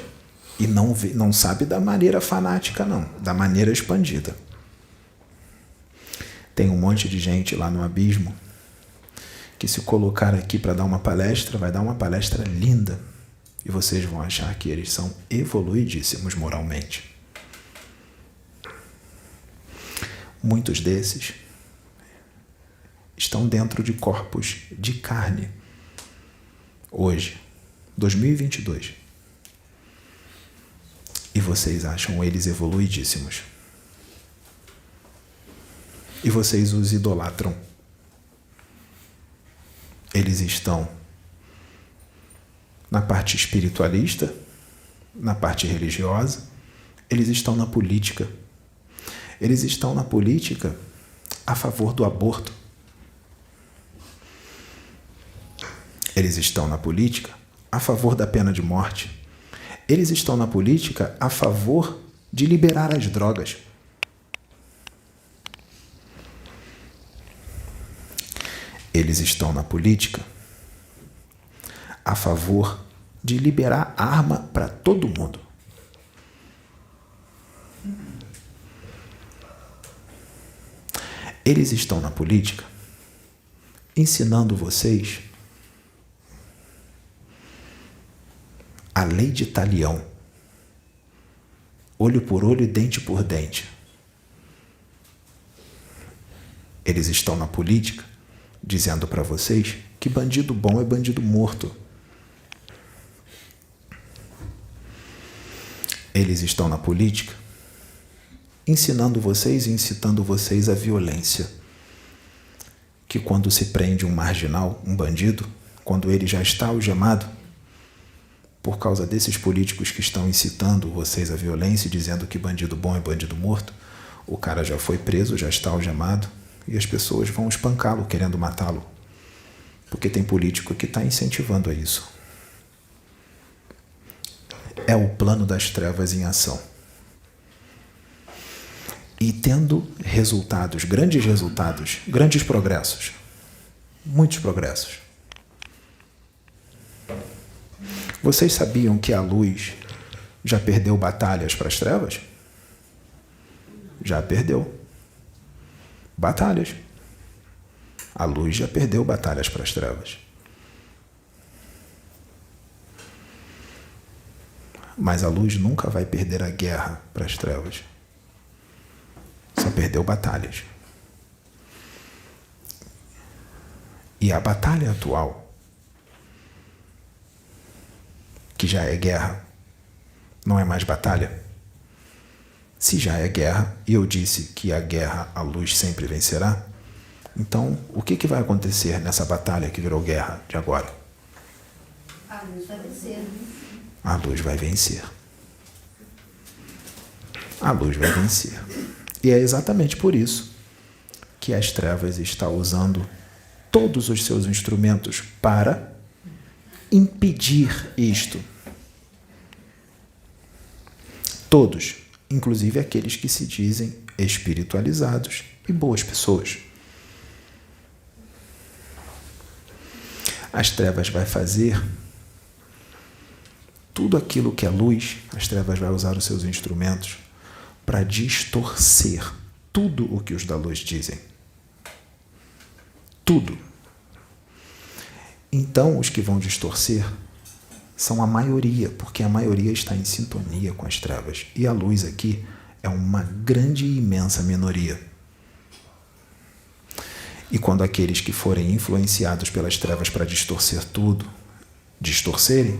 e não sabe da maneira fanática, não, da maneira expandida. Tem um monte de gente lá no abismo que, se colocar aqui para dar uma palestra, vai dar uma palestra linda e vocês vão achar que eles são evoluidíssimos moralmente. Muitos desses estão dentro de corpos de carne. Hoje, 2022. E vocês acham eles evoluidíssimos. E vocês os idolatram. Eles estão na parte espiritualista, na parte religiosa, eles estão na política. Eles estão na política a favor do aborto. Eles estão na política a favor da pena de morte. Eles estão na política a favor de liberar as drogas. Eles estão na política a favor de liberar arma para todo mundo. Eles estão na política ensinando vocês a lei de talião. Olho por olho e dente por dente. Eles estão na política dizendo para vocês que bandido bom é bandido morto. Eles estão na política ensinando vocês e incitando vocês à violência. Que quando se prende um marginal, um bandido, quando ele já está algemado, por causa desses políticos que estão incitando vocês à violência e dizendo que bandido bom é bandido morto, o cara já foi preso, já está algemado, e as pessoas vão espancá-lo, querendo matá-lo. Porque tem político que está incentivando a isso. É o plano das trevas em ação. E tendo resultados, grandes progressos. Muitos progressos. Vocês sabiam que a luz já perdeu batalhas para as trevas? Já perdeu batalhas. A luz já perdeu batalhas para as trevas. Mas a luz nunca vai perder a guerra para as trevas. Só perdeu batalhas. E a batalha atual, que já é guerra, não é mais batalha? Se já é guerra, e eu disse que a guerra, a luz sempre vencerá, então o que vai acontecer nessa batalha que virou guerra de agora? A luz vai vencer. A luz vai vencer. A luz vai vencer. E é exatamente por isso que as trevas estão usando todos os seus instrumentos para impedir isto. Todos, inclusive aqueles que se dizem espiritualizados e boas pessoas. As trevas vai fazer tudo aquilo que é luz, as trevas vai usar os seus instrumentos para distorcer tudo o que os da luz dizem. Tudo. Então, os que vão distorcer são a maioria, porque a maioria está em sintonia com as trevas. E a luz aqui é uma grande e imensa minoria. E quando aqueles que forem influenciados pelas trevas para distorcer tudo, distorcerem,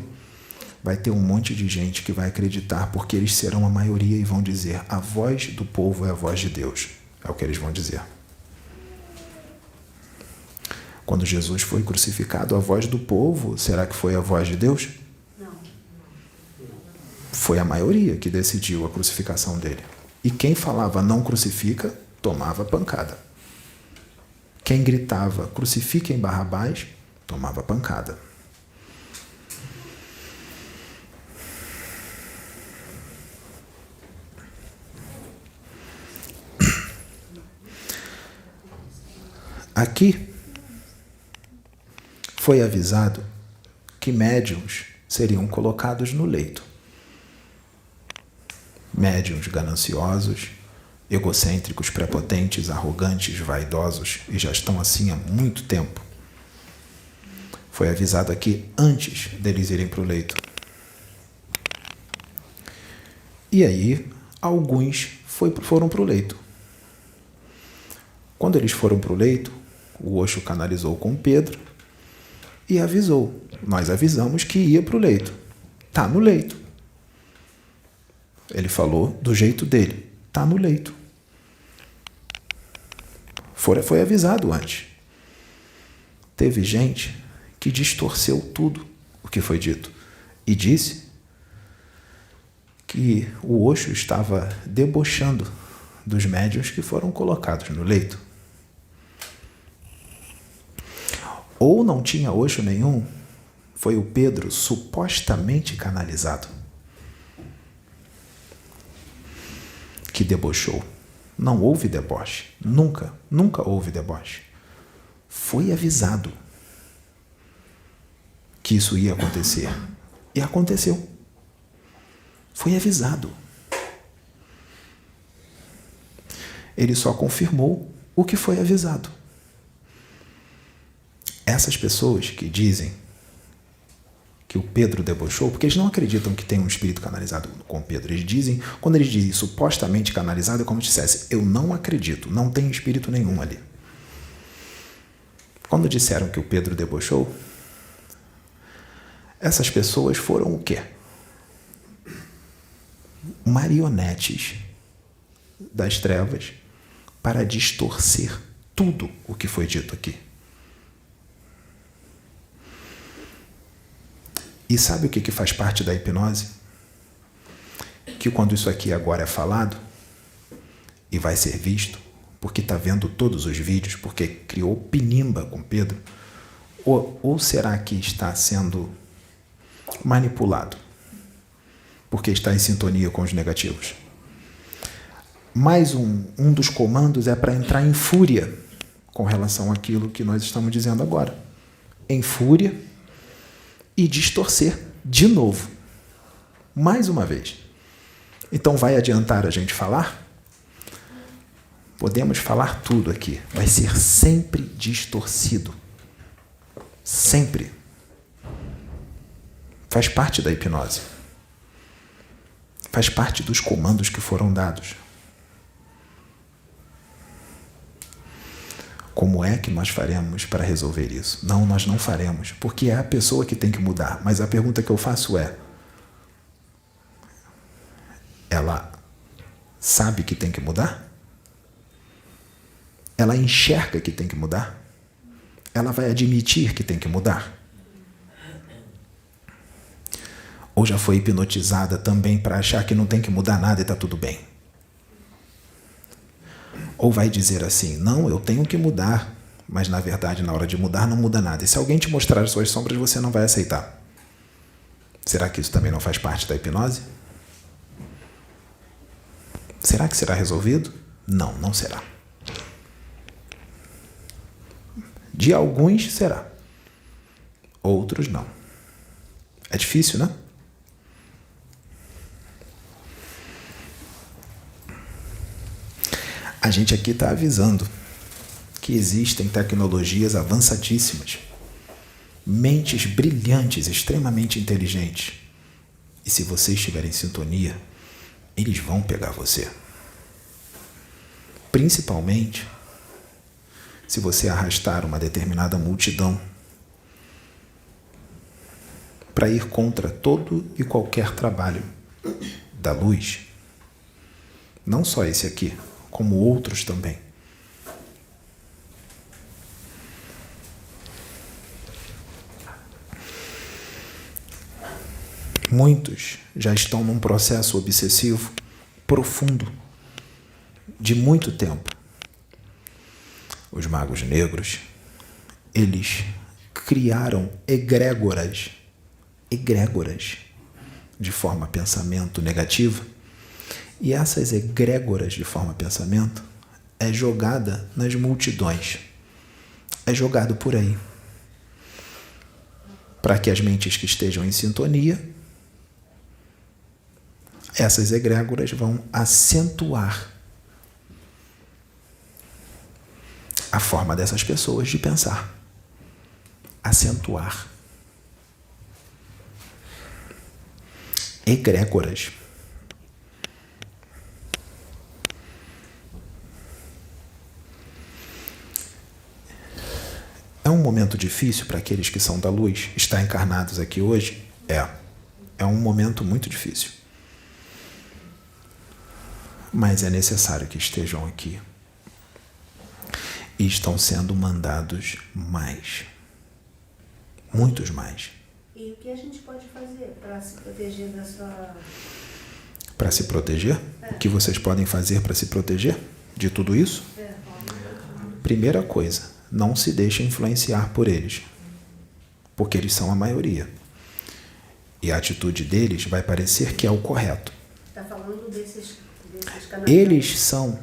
vai ter um monte de gente que vai acreditar, porque eles serão a maioria e vão dizer: a voz do povo é a voz de Deus. É o que eles vão dizer. Quando Jesus foi crucificado, a voz do povo, será que foi a voz de Deus? Não. Foi a maioria que decidiu a crucificação dele. E quem falava não crucifica, tomava pancada. Quem gritava crucifiquem Barrabás, tomava pancada. Aqui foi avisado que médiuns seriam colocados no leito. Médiuns gananciosos, egocêntricos, prepotentes, arrogantes, vaidosos, e já estão assim há muito tempo. Foi avisado aqui antes deles irem para o leito. E aí, alguns foram para o leito. Quando eles foram para o leito, o Osho canalizou com Pedro e avisou. Nós avisamos que ia para o leito. Está no leito. Ele falou do jeito dele. Está no leito. Foi avisado antes. Teve gente que distorceu tudo o que foi dito e disse que o Osho estava debochando dos médiuns que foram colocados no leito. Ou não tinha Osho nenhum, foi o Pedro supostamente canalizado que debochou. Não houve deboche. Nunca houve deboche. Foi avisado que isso ia acontecer. E aconteceu. Foi avisado. Ele só confirmou o que foi avisado. Essas pessoas que dizem que o Pedro debochou, porque eles não acreditam que tem um espírito canalizado com o Pedro. Eles dizem, quando eles dizem supostamente canalizado, é como se dissesse, eu não acredito, não tem espírito nenhum ali. Quando disseram que o Pedro debochou, essas pessoas foram o quê? Marionetes das trevas para distorcer tudo o que foi dito aqui. E sabe o que faz parte da hipnose? Que quando isso aqui agora é falado e vai ser visto, porque está vendo todos os vídeos, porque criou pinimba com Pedro, ou será que está sendo manipulado? Porque está em sintonia com os negativos. Mais um dos comandos é para entrar em fúria com relação àquilo que nós estamos dizendo agora. Em fúria e distorcer de novo. Mais uma vez. Então vai adiantar a gente falar? Podemos falar tudo aqui. Vai ser sempre distorcido. Sempre. Faz parte da hipnose. Faz parte dos comandos que foram dados. Como é que nós faremos para resolver isso? Não, nós não faremos, porque é a pessoa que tem que mudar. Mas a pergunta que eu faço é, ela sabe que tem que mudar? Ela enxerga que tem que mudar? Ela vai admitir que tem que mudar? Ou já foi hipnotizada também para achar que não tem que mudar nada e está tudo bem? Ou vai dizer assim, não, eu tenho que mudar, mas na verdade na hora de mudar não muda nada. E se alguém te mostrar as suas sombras, você não vai aceitar. Será que isso também não faz parte da hipnose? Será que será resolvido? Não, não será. De alguns será. Outros não. É difícil, né? A gente aqui está avisando que existem tecnologias avançadíssimas, mentes brilhantes, extremamente inteligentes. E se você estiver em sintonia, eles vão pegar você. Principalmente se você arrastar uma determinada multidão para ir contra todo e qualquer trabalho da luz. Não só esse aqui, como outros também. Muitos já estão num processo obsessivo profundo, de muito tempo. Os magos negros, eles criaram egrégoras de forma pensamento negativa. E essas egrégoras de forma pensamento é jogada nas multidões. É jogado por aí. Para que as mentes que estejam em sintonia, essas egrégoras vão acentuar a forma dessas pessoas de pensar. Acentuar. Egrégoras. É um momento difícil para aqueles que são da luz, estar encarnados aqui hoje? É um momento muito difícil. Mas é necessário que estejam aqui. E estão sendo mandados mais. Muitos mais. E o que a gente pode fazer para se proteger dessa... para se proteger? O que vocês podem fazer para se proteger de tudo isso? Primeira coisa, não se deixe influenciar por eles, porque eles são a maioria. E a atitude deles vai parecer que é o correto. Está falando desses canais. Eles são...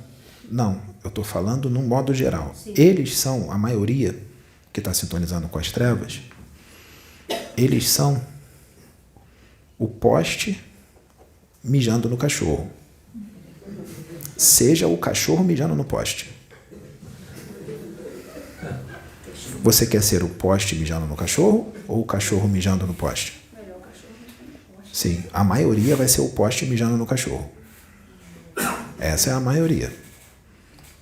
Não, eu estou falando num modo geral. Sim. Eles são a maioria que está sintonizando com as trevas. Eles são o poste mijando no cachorro. Seja o cachorro mijando no poste. Você quer ser o poste mijando no cachorro ou o cachorro mijando no poste? Sim, a maioria vai ser o poste mijando no cachorro. Essa é a maioria.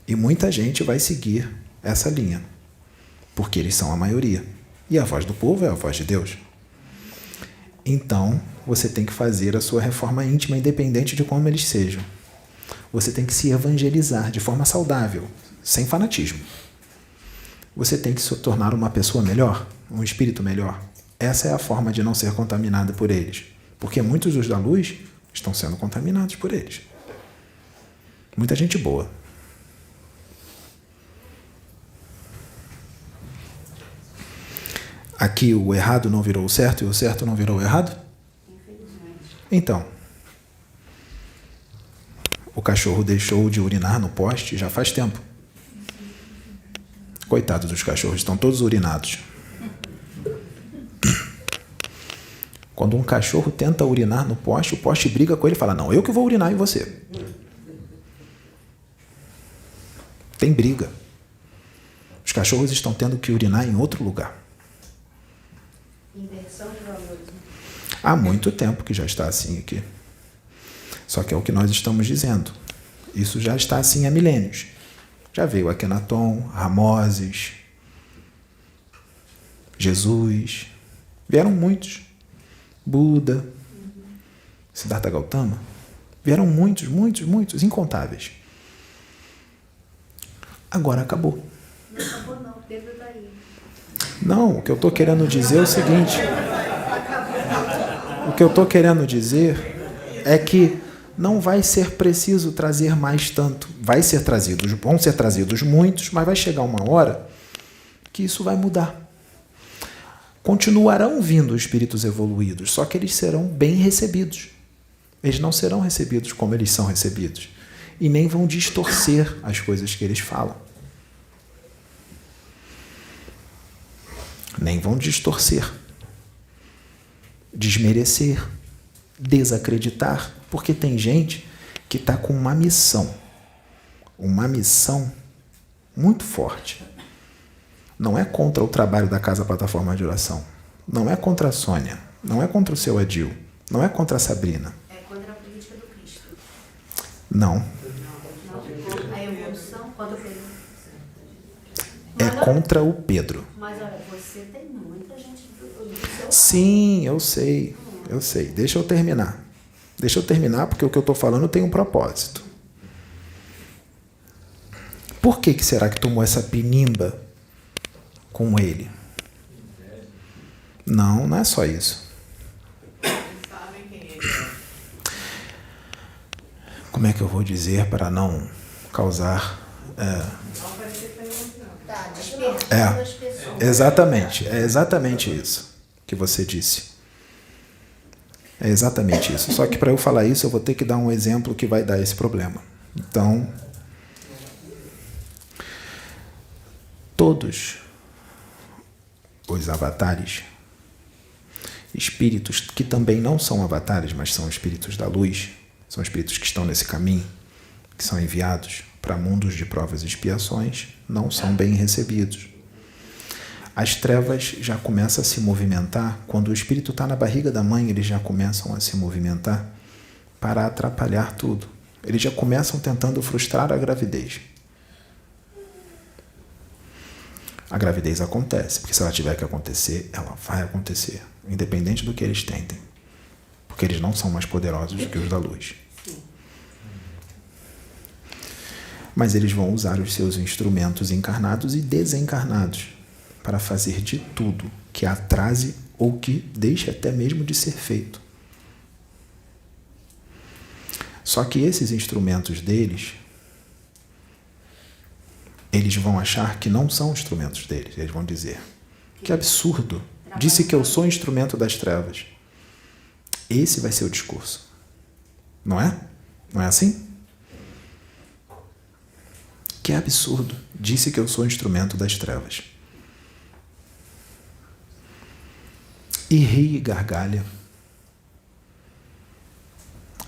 E muita gente vai seguir essa linha, porque eles são a maioria. E a voz do povo é a voz de Deus. Então, você tem que fazer a sua reforma íntima, independente de como eles sejam. Você tem que se evangelizar de forma saudável, sem fanatismo. Você tem que se tornar uma pessoa melhor, um espírito melhor. Essa é a forma de não ser contaminada por eles. Porque muitos dos da luz estão sendo contaminados por eles. Muita gente boa. Aqui o errado não virou o certo e o certo não virou o errado? Então, o cachorro deixou de urinar no poste já faz tempo. Coitados dos cachorros, estão todos urinados. Quando um cachorro tenta urinar no poste, o poste briga com ele e fala, não, eu que vou urinar em você. Tem briga. Os cachorros estão tendo que urinar em outro lugar. Inversão de valores. Há muito tempo que já está assim aqui. Só que é o que nós estamos dizendo. Isso já está assim há milênios. Já veio Akenaton, Ramoses, Jesus. Vieram muitos. Buda, Siddhartha Gautama. Vieram muitos, incontáveis. Agora acabou. Não acabou não, Pedro está aí. Não, o que eu estou querendo dizer é o seguinte. O que eu estou querendo dizer é que não vai ser preciso trazer mais tanto. Vão ser trazidos muitos, mas vai chegar uma hora que isso vai mudar. Continuarão vindo espíritos evoluídos, só que eles serão bem recebidos. Eles não serão recebidos como eles são recebidos. E nem vão distorcer as coisas que eles falam. Nem vão distorcer, desmerecer, desacreditar, porque tem gente que está com uma missão muito forte. Não é contra o trabalho da Casa Plataforma de Oração, não é contra a Sônia, não é contra o seu Adil, não é contra a Sabrina. É contra a política do Cristo. Não. Não. A evolução contra o Pedro. É contra o Pedro. Mas olha, você tem muita gente do seu... Sim, eu sei. Deixa eu terminar, porque o que eu estou falando tem um propósito. Por que será que tomou essa pinimba com ele? Não é só isso. Como é que eu vou dizer para não causar... Tá, despertando as pessoas. É exatamente isso que você disse. É exatamente isso. Só que para eu falar isso, eu vou ter que dar um exemplo que vai dar esse problema. Então, todos os avatares, espíritos que também não são avatares, mas são espíritos da luz, são espíritos que estão nesse caminho, que são enviados para mundos de provas e expiações, não são bem recebidos. As trevas já começam a se movimentar, quando o espírito está na barriga da mãe, eles já começam a se movimentar para atrapalhar tudo. Eles já começam tentando frustrar a gravidez. A gravidez acontece, porque se ela tiver que acontecer, ela vai acontecer, independente do que eles tentem, porque eles não são mais poderosos do que os da luz. Mas eles vão usar os seus instrumentos encarnados e desencarnados para fazer de tudo que atrase ou que deixe até mesmo de ser feito. Só que esses instrumentos deles, eles vão achar que não são instrumentos deles. Eles vão dizer: que absurdo! Disse que eu sou instrumento das trevas. Esse vai ser o discurso. Não é? Não é assim? Que absurdo! Disse que eu sou instrumento das trevas. E ri e gargalha.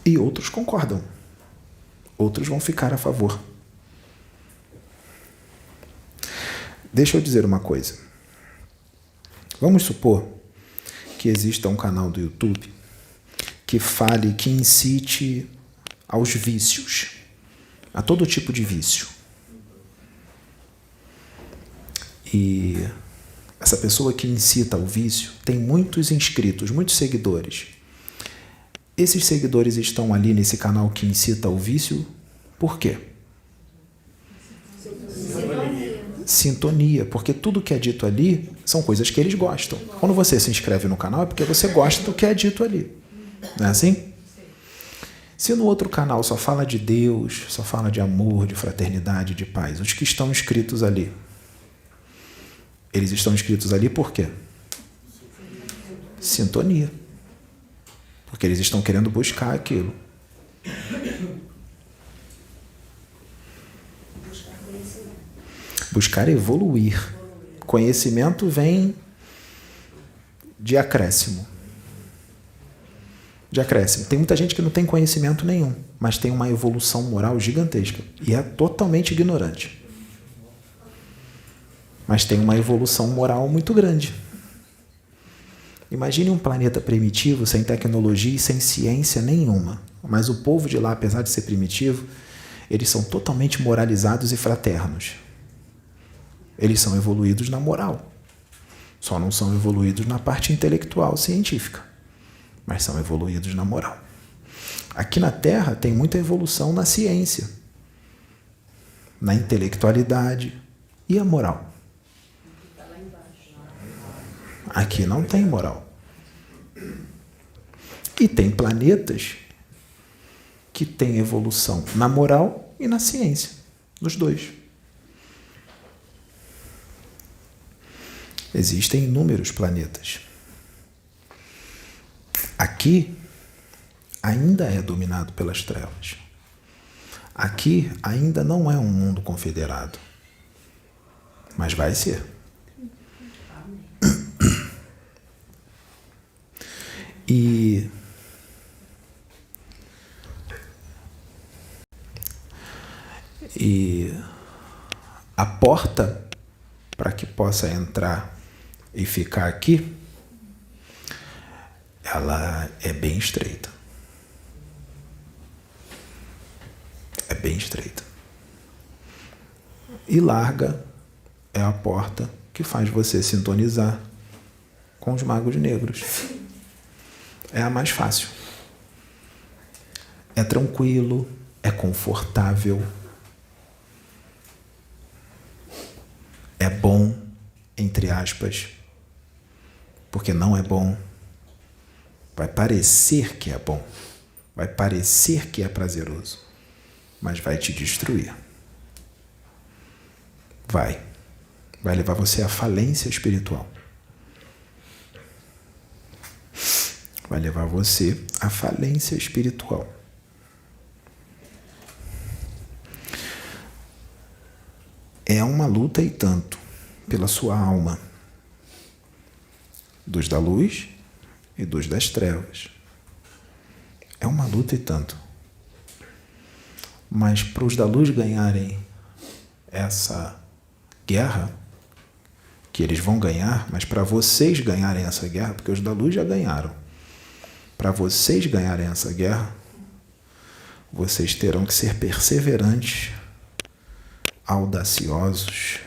E outros concordam. Outros vão ficar a favor. Deixa eu dizer uma coisa. Vamos supor que exista um canal do YouTube que fale, que incite aos vícios, a todo tipo de vício. E essa pessoa que incita ao vício tem muitos inscritos, muitos seguidores. Esses seguidores estão ali nesse canal que incita ao vício, por quê? Sintonia, porque tudo que é dito ali são coisas que eles gostam. Quando você se inscreve no canal é porque você gosta do que é dito ali. Não é assim? Se no outro canal só fala de Deus, só fala de amor, de fraternidade, de paz, os que estão inscritos ali, eles estão inscritos ali por quê? Sintonia. Porque eles estão querendo buscar aquilo. Buscar evoluir. Conhecimento vem de acréscimo. De acréscimo. Tem muita gente que não tem conhecimento nenhum, mas tem uma evolução moral gigantesca e é totalmente ignorante. Mas tem uma evolução moral muito grande. Imagine um planeta primitivo, sem tecnologia e sem ciência nenhuma. Mas o povo de lá, apesar de ser primitivo, eles são totalmente moralizados e fraternos. Eles são evoluídos na moral. Só não são evoluídos na parte intelectual, científica. Mas são evoluídos na moral. Aqui na Terra tem muita evolução na ciência, na intelectualidade e a moral. Aqui não tem moral. E tem planetas que têm evolução na moral e na ciência, nos dois. Existem inúmeros planetas. Aqui ainda é dominado pelas trevas. Aqui ainda não é um mundo confederado. Mas vai ser. E a porta para que possa entrar e ficar aqui, ela é bem estreita. É bem estreita. E larga é a porta que faz você sintonizar com os magos negros. É a mais fácil. É tranquilo, é confortável, é bom, entre aspas, porque não é bom. Vai parecer que é bom, vai parecer que é prazeroso, mas vai te destruir. Vai levar você à falência espiritual. Vai levar você à falência espiritual. É uma luta e tanto pela sua alma, dos da luz e dos das trevas. É uma luta e tanto. Mas para os da luz ganharem essa guerra, que eles vão ganhar, mas para vocês ganharem essa guerra, porque os da luz já ganharam, para vocês ganharem essa guerra, vocês terão que ser perseverantes, audaciosos,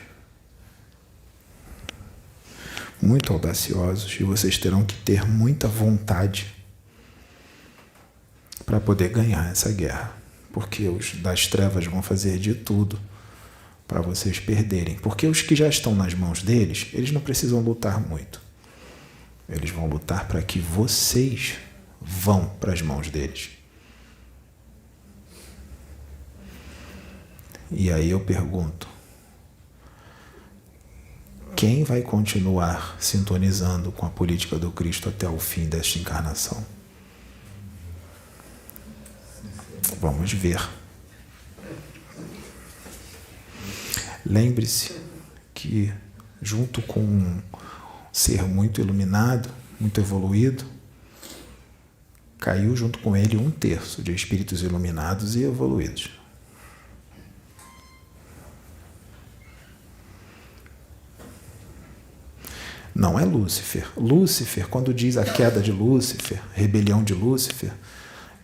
muito audaciosos, e vocês terão que ter muita vontade para poder ganhar essa guerra, porque os das trevas vão fazer de tudo para vocês perderem, porque os que já estão nas mãos deles, eles não precisam lutar muito, eles vão lutar para que vocês vão para as mãos deles. E aí eu pergunto, quem vai continuar sintonizando com a política do Cristo até o fim desta encarnação? Vamos ver. Lembre-se que, junto com um ser muito iluminado, muito evoluído, caiu junto com ele 1/3 de espíritos iluminados e evoluídos. Não é Lúcifer. Lúcifer, quando diz a queda de Lúcifer, rebelião de Lúcifer,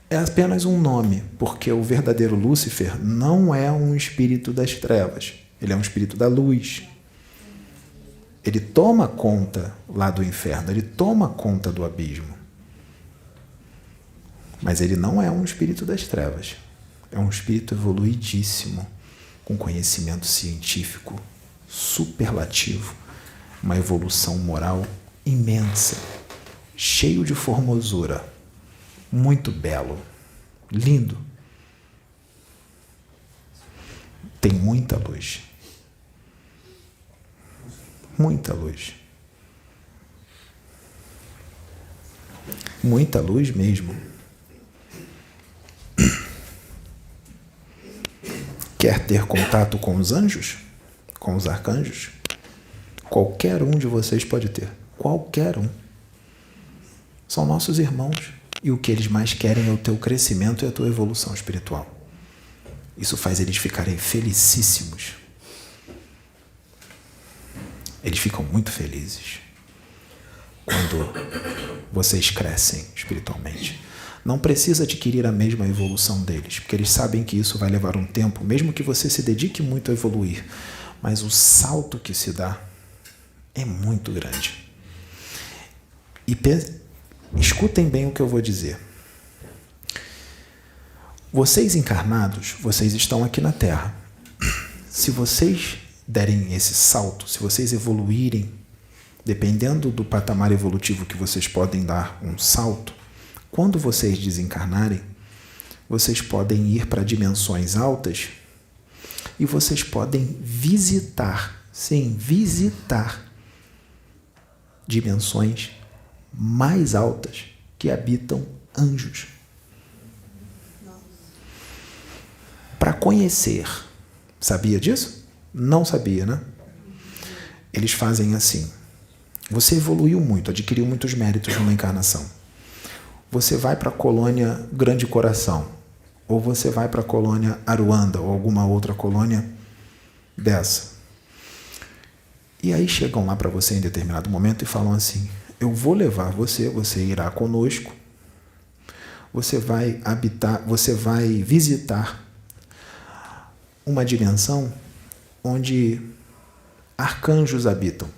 é apenas um nome, porque o verdadeiro Lúcifer não é um espírito das trevas. Ele é um espírito da luz. Ele toma conta lá do inferno, ele toma conta do abismo. Mas ele não é um espírito das trevas. É um espírito evoluidíssimo, com conhecimento científico superlativo, uma evolução moral imensa, cheio de formosura, muito belo, lindo. Tem muita luz. Muita luz. Muita luz mesmo. Quer ter contato com os anjos? Com os arcanjos? Qualquer um de vocês pode ter. Qualquer um. São nossos irmãos. E o que eles mais querem é o teu crescimento e a tua evolução espiritual. Isso faz eles ficarem felicíssimos. Eles ficam muito felizes quando vocês crescem espiritualmente. Não precisa adquirir a mesma evolução deles, porque eles sabem que isso vai levar um tempo, mesmo que você se dedique muito a evoluir. Mas o salto que se dá é muito grande. E escutem bem o que eu vou dizer. Vocês encarnados, vocês estão aqui na Terra. Se vocês derem esse salto, se vocês evoluírem, dependendo do patamar evolutivo que vocês podem dar um salto, quando vocês desencarnarem, vocês podem ir para dimensões altas e vocês podem visitar, sim, visitar dimensões mais altas que habitam anjos. Para conhecer. Sabia disso? Não sabia, né? Eles fazem assim. Você evoluiu muito, adquiriu muitos méritos numa encarnação. Você vai para a colônia Grande Coração, ou você vai para a colônia Aruanda, ou alguma outra colônia dessa. E aí chegam lá para você em determinado momento e falam assim, eu vou levar você, você irá conosco, você vai habitar, você vai visitar uma dimensão onde arcanjos habitam.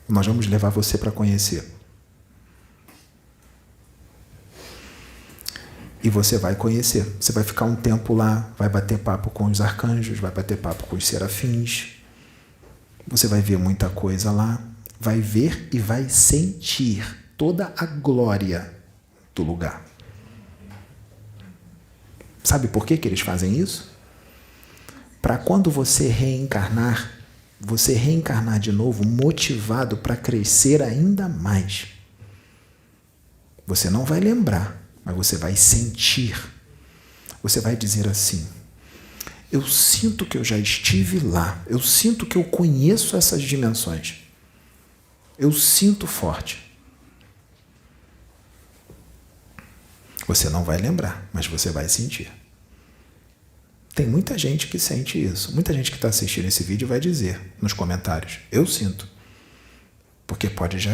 Nós vamos levar você para conhecer. E você vai conhecer. Você vai ficar um tempo lá, vai bater papo com os arcanjos, vai bater papo com os serafins. Você vai ver muita coisa lá. Vai ver e vai sentir toda a glória do lugar. Sabe por que eles fazem isso? Para quando você reencarnar de novo motivado para crescer ainda mais. Você não vai lembrar, mas você vai sentir. Você vai dizer assim, eu sinto que eu já estive lá, eu sinto que eu conheço essas dimensões. Eu sinto forte. Você não vai lembrar, mas você vai sentir. Tem muita gente que sente isso. Muita gente que está assistindo esse vídeo vai dizer nos comentários, eu sinto. Porque pode já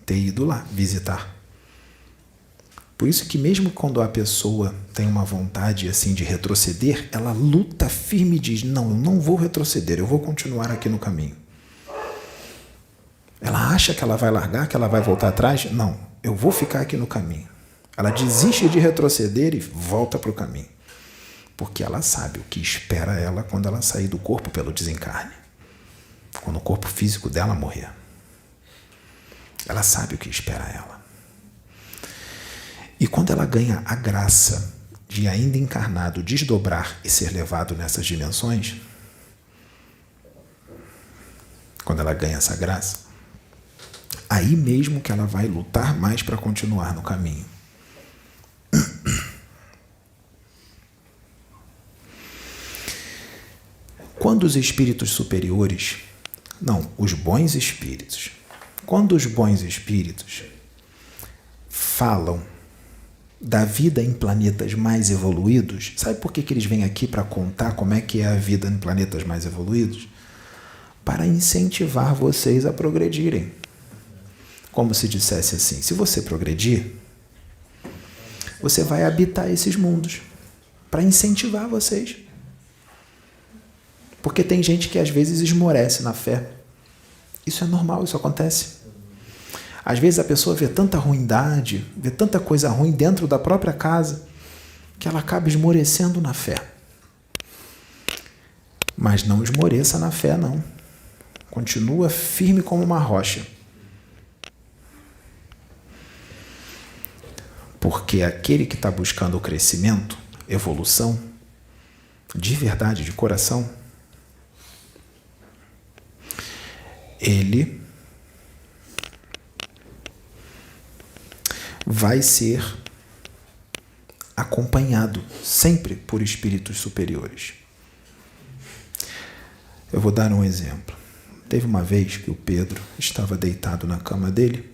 ter ido lá visitar. Por isso que mesmo quando a pessoa tem uma vontade assim de retroceder, ela luta firme e diz, não, eu não vou retroceder, eu vou continuar aqui no caminho. Ela acha que ela vai largar, que ela vai voltar atrás? Não, eu vou ficar aqui no caminho. Ela desiste de retroceder e volta para o caminho. Porque ela sabe o que espera ela quando ela sair do corpo pelo desencarne. Quando o corpo físico dela morrer. Ela sabe o que espera ela. E quando ela ganha a graça de ainda encarnado desdobrar e ser levado nessas dimensões, quando ela ganha essa graça, aí mesmo que ela vai lutar mais para continuar no caminho. Quando os espíritos superiores, não, os bons espíritos, quando os bons espíritos falam da vida em planetas mais evoluídos, sabe por que eles vêm aqui para contar como é que é a vida em planetas mais evoluídos? Para incentivar vocês a progredirem. Como se dissesse assim, se você progredir, você vai habitar esses mundos, para incentivar vocês. Porque tem gente que às vezes esmorece na fé. Isso é normal, isso acontece. Às vezes a pessoa vê tanta ruindade, vê tanta coisa ruim dentro da própria casa, que ela acaba esmorecendo na fé. Mas não esmoreça na fé, não. Continua firme como uma rocha. Porque aquele que está buscando o crescimento, evolução, de verdade, de coração, ele vai ser acompanhado sempre por espíritos superiores. Eu vou dar um exemplo. Teve uma vez que o Pedro estava deitado na cama dele,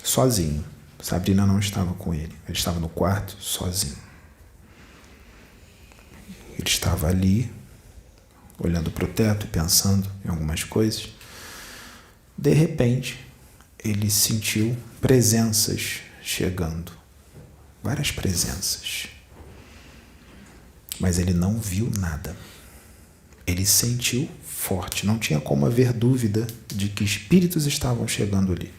sozinho. Sabrina não estava com ele. Ele estava no quarto, sozinho. Ele estava ali, olhando para o teto, pensando em algumas coisas. De repente, ele sentiu presenças chegando. Várias presenças. Mas ele não viu nada. Ele sentiu forte. Não tinha como haver dúvida de que espíritos estavam chegando ali.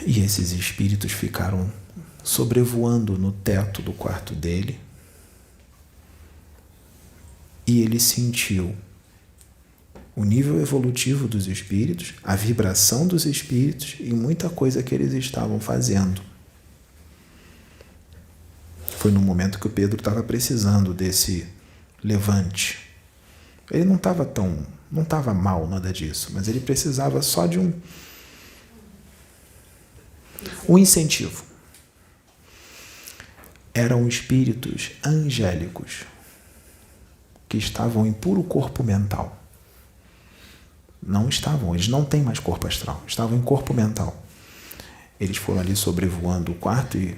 E esses espíritos ficaram sobrevoando no teto do quarto dele. E ele sentiu o nível evolutivo dos espíritos, a vibração dos espíritos e muita coisa que eles estavam fazendo. Foi no momento que o Pedro estava precisando desse levante. Ele não estava mal, nada disso, mas ele precisava só de um incentivo. Eram espíritos angélicos que estavam em puro corpo mental. Eles não têm mais corpo astral, estavam em corpo mental. Eles foram ali sobrevoando o quarto e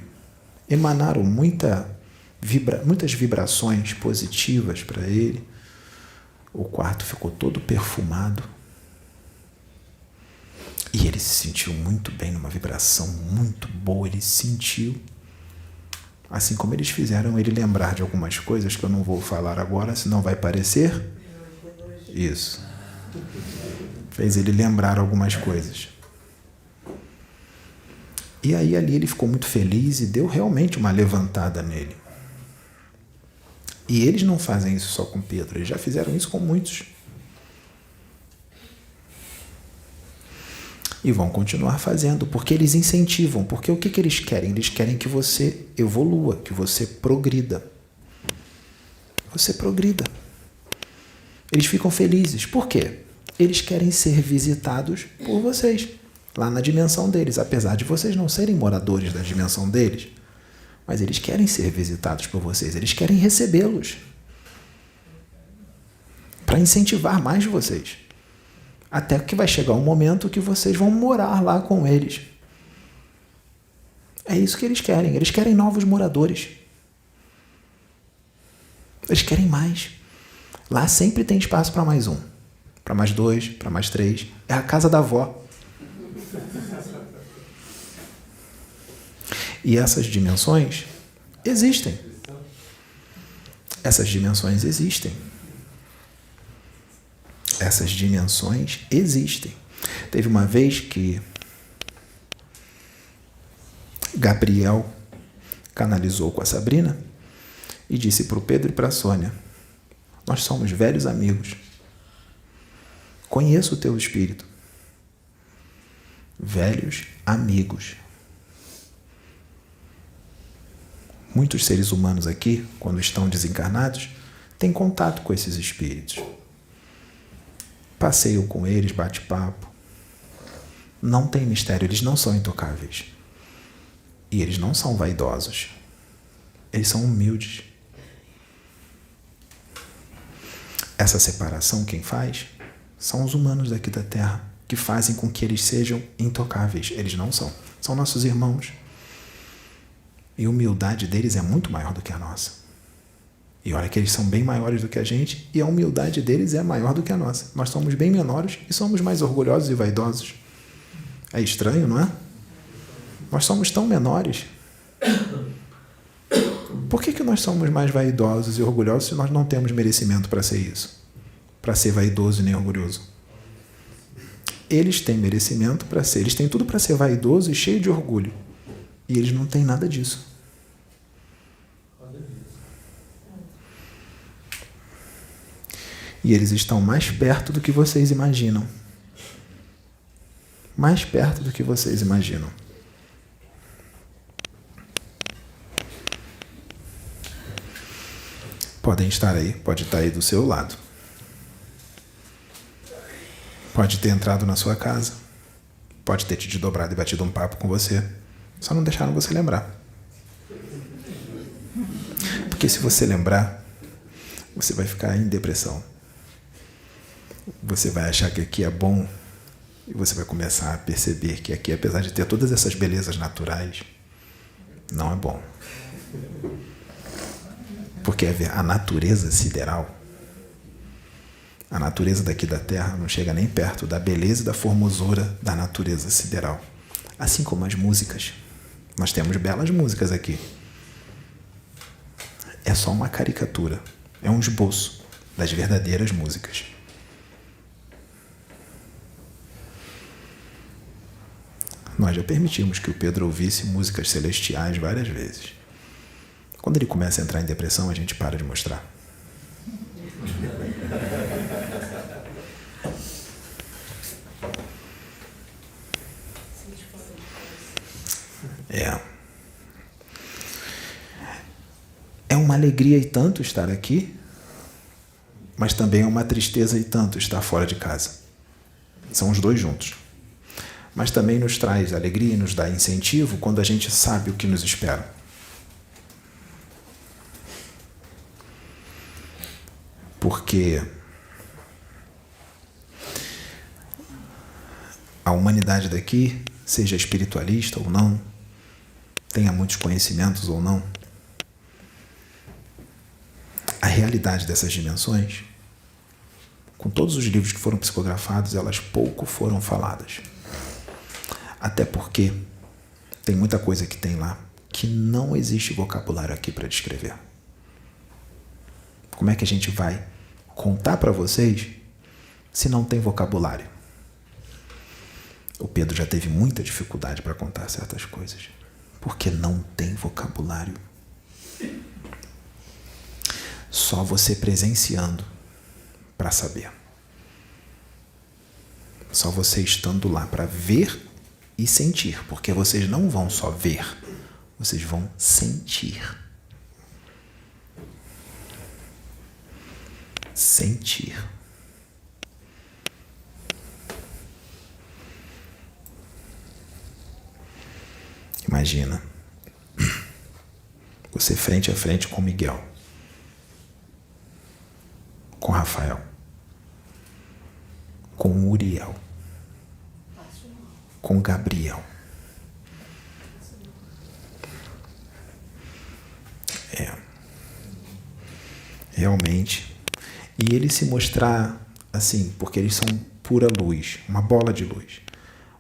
emanaram muitas vibrações positivas para ele. O quarto ficou todo perfumado. E ele se sentiu muito bem, numa vibração muito boa. Ele sentiu, assim como eles fizeram ele lembrar de algumas coisas que eu não vou falar agora, senão vai parecer. Isso. Fez ele lembrar algumas coisas. E aí ali ele ficou muito feliz e deu realmente uma levantada nele. E eles não fazem isso só com Pedro, eles já fizeram isso com muitos. E vão continuar fazendo, porque eles incentivam. Porque o que eles querem? Eles querem que você evolua, que você progrida. Você progrida. Eles ficam felizes. Por quê? Eles querem ser visitados por vocês, lá na dimensão deles, apesar de vocês não serem moradores da dimensão deles. Mas eles querem ser visitados por vocês, eles querem recebê-los para incentivar mais vocês. Até que vai chegar um momento que vocês vão morar lá com eles. É isso que eles querem novos moradores. Eles querem mais. Lá sempre tem espaço para mais um, para mais dois, para mais três. É a casa da avó. E essas dimensões existem. Essas dimensões existem. Essas dimensões existem. Teve uma vez que Gabriel canalizou com a Sabrina e disse para o Pedro e para a Sônia: nós somos velhos amigos. Conheço o teu espírito. Velhos amigos. Muitos seres humanos aqui, quando estão desencarnados, têm contato com esses espíritos. Passeio com eles, bate-papo. Não tem mistério, eles não são intocáveis. E eles não são vaidosos. Eles são humildes. Essa separação quem faz são os humanos daqui da Terra, que fazem com que eles sejam intocáveis. Eles não são. São nossos irmãos. E a humildade deles é muito maior do que a nossa. E olha que eles são bem maiores do que a gente, e a humildade deles é maior do que a nossa. Nós somos bem menores e somos mais orgulhosos e vaidosos. É estranho, não é? Nós somos tão menores. Por que nós somos mais vaidosos e orgulhosos se nós não temos merecimento para ser isso? Para ser vaidoso e nem orgulhoso? Eles têm merecimento para ser, eles têm tudo para ser vaidoso e cheio de orgulho. E eles não têm nada disso. E eles estão mais perto do que vocês imaginam. Mais perto do que vocês imaginam. Podem estar aí, pode estar aí do seu lado. Pode ter entrado na sua casa. Pode ter te dobrado e batido um papo com você. Só não deixaram você lembrar. Porque se você lembrar, você vai ficar em depressão. Você vai achar que aqui é bom e você vai começar a perceber que aqui, apesar de ter todas essas belezas naturais, não é bom. Porque a natureza sideral, a natureza daqui da Terra não chega nem perto da beleza e da formosura da natureza sideral. Assim como as músicas. Nós temos belas músicas aqui. É só uma caricatura. É um esboço das verdadeiras músicas. Nós já permitimos que o Pedro ouvisse músicas celestiais várias vezes. Quando ele começa a entrar em depressão, a gente para de mostrar. É uma alegria e tanto estar aqui, mas também é uma tristeza e tanto estar fora de casa. São os dois juntos. Mas também nos traz alegria e nos dá incentivo quando a gente sabe o que nos espera. Porque a humanidade daqui, seja espiritualista ou não, tenha muitos conhecimentos ou não, a realidade dessas dimensões, com todos os livros que foram psicografados, elas pouco foram faladas. Até porque tem muita coisa que tem lá que não existe vocabulário aqui para descrever. Como é que a gente vai contar para vocês se não tem vocabulário? O Pedro já teve muita dificuldade para contar certas coisas, porque não tem vocabulário. Só você presenciando para saber. Só você estando lá para ver e sentir, porque vocês não vão só ver, vocês vão sentir. Sentir. Imagina você frente a frente com Miguel, com Rafael, com Uriel, com Gabriel. Realmente. E ele se mostrar assim, porque eles são pura luz, uma bola de luz.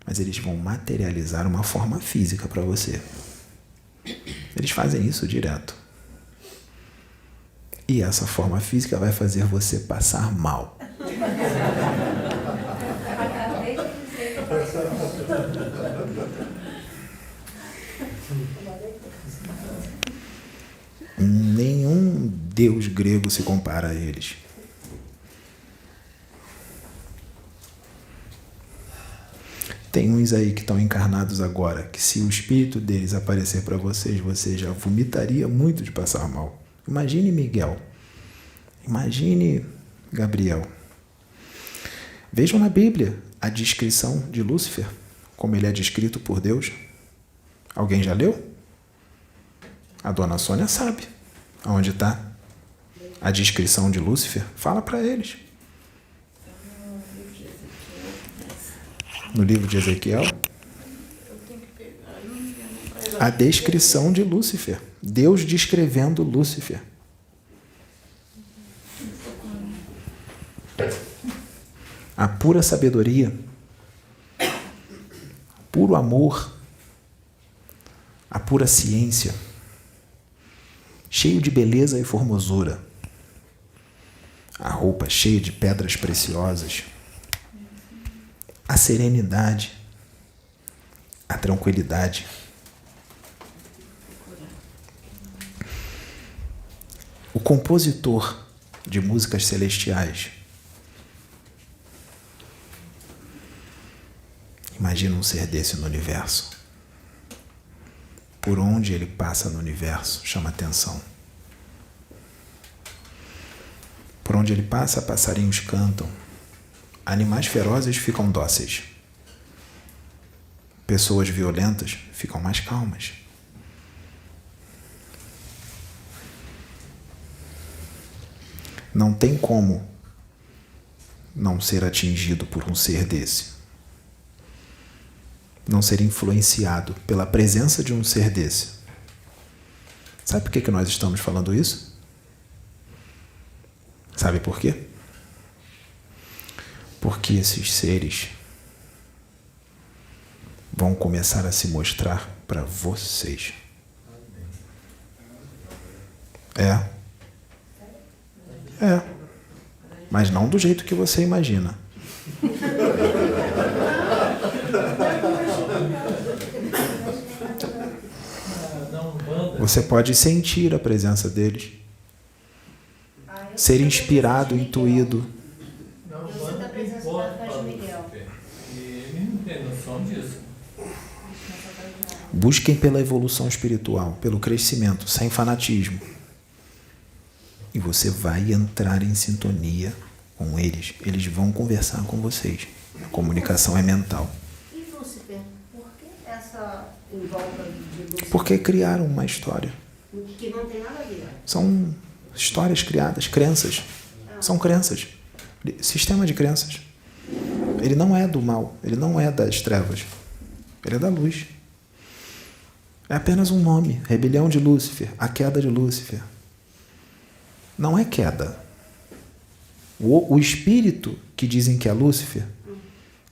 Mas eles vão materializar uma forma física para você. Eles fazem isso direto. E essa forma física vai fazer você passar mal. Nenhum deus grego se compara a eles. Tem um alguns aí que estão encarnados agora, que se o espírito deles aparecer para vocês, você já vomitaria muito de passar mal. Imagine Miguel. Imagine Gabriel. Vejam na Bíblia a descrição de Lúcifer, como ele é descrito por Deus. Alguém já leu? A dona Sônia sabe aonde está a descrição de Lúcifer. Fala para eles. No livro de Ezequiel, a descrição de Lúcifer. Deus descrevendo Lúcifer. A pura sabedoria, puro amor, a pura ciência, cheio de beleza e formosura, a roupa cheia de pedras preciosas, a serenidade, a tranquilidade, o compositor de músicas celestiais. Imagina um ser desse no universo. Por onde ele passa no universo, chama atenção. Por onde ele passa, passarinhos cantam. Animais ferozes ficam dóceis. Pessoas violentas ficam mais calmas. Não tem como não ser atingido por um ser desse. Não ser influenciado pela presença de um ser desse. Sabe por que nós estamos falando isso? Sabe por quê? Porque esses seres vão começar a se mostrar para vocês. Mas não do jeito que você imagina. Você pode sentir a presença deles, ser inspirado, intuído. Eu sinto a presença da Arcanjo Miguel. Ele não tem noção disso. Busquem pela evolução espiritual, pelo crescimento, sem fanatismo. E você vai entrar em sintonia com eles. Eles vão conversar com vocês. A comunicação é mental. E Lúcifer? Por que essa em volta de Lúcifer? Porque criaram uma história. Que não tem nada a ver. São histórias criadas, crenças. São crenças. Sistema de crenças. Ele não é do mal, ele não é das trevas. Ele é da luz. É apenas um nome. Rebelião de Lúcifer, a queda de Lúcifer. Não é queda. O espírito que dizem que é Lúcifer,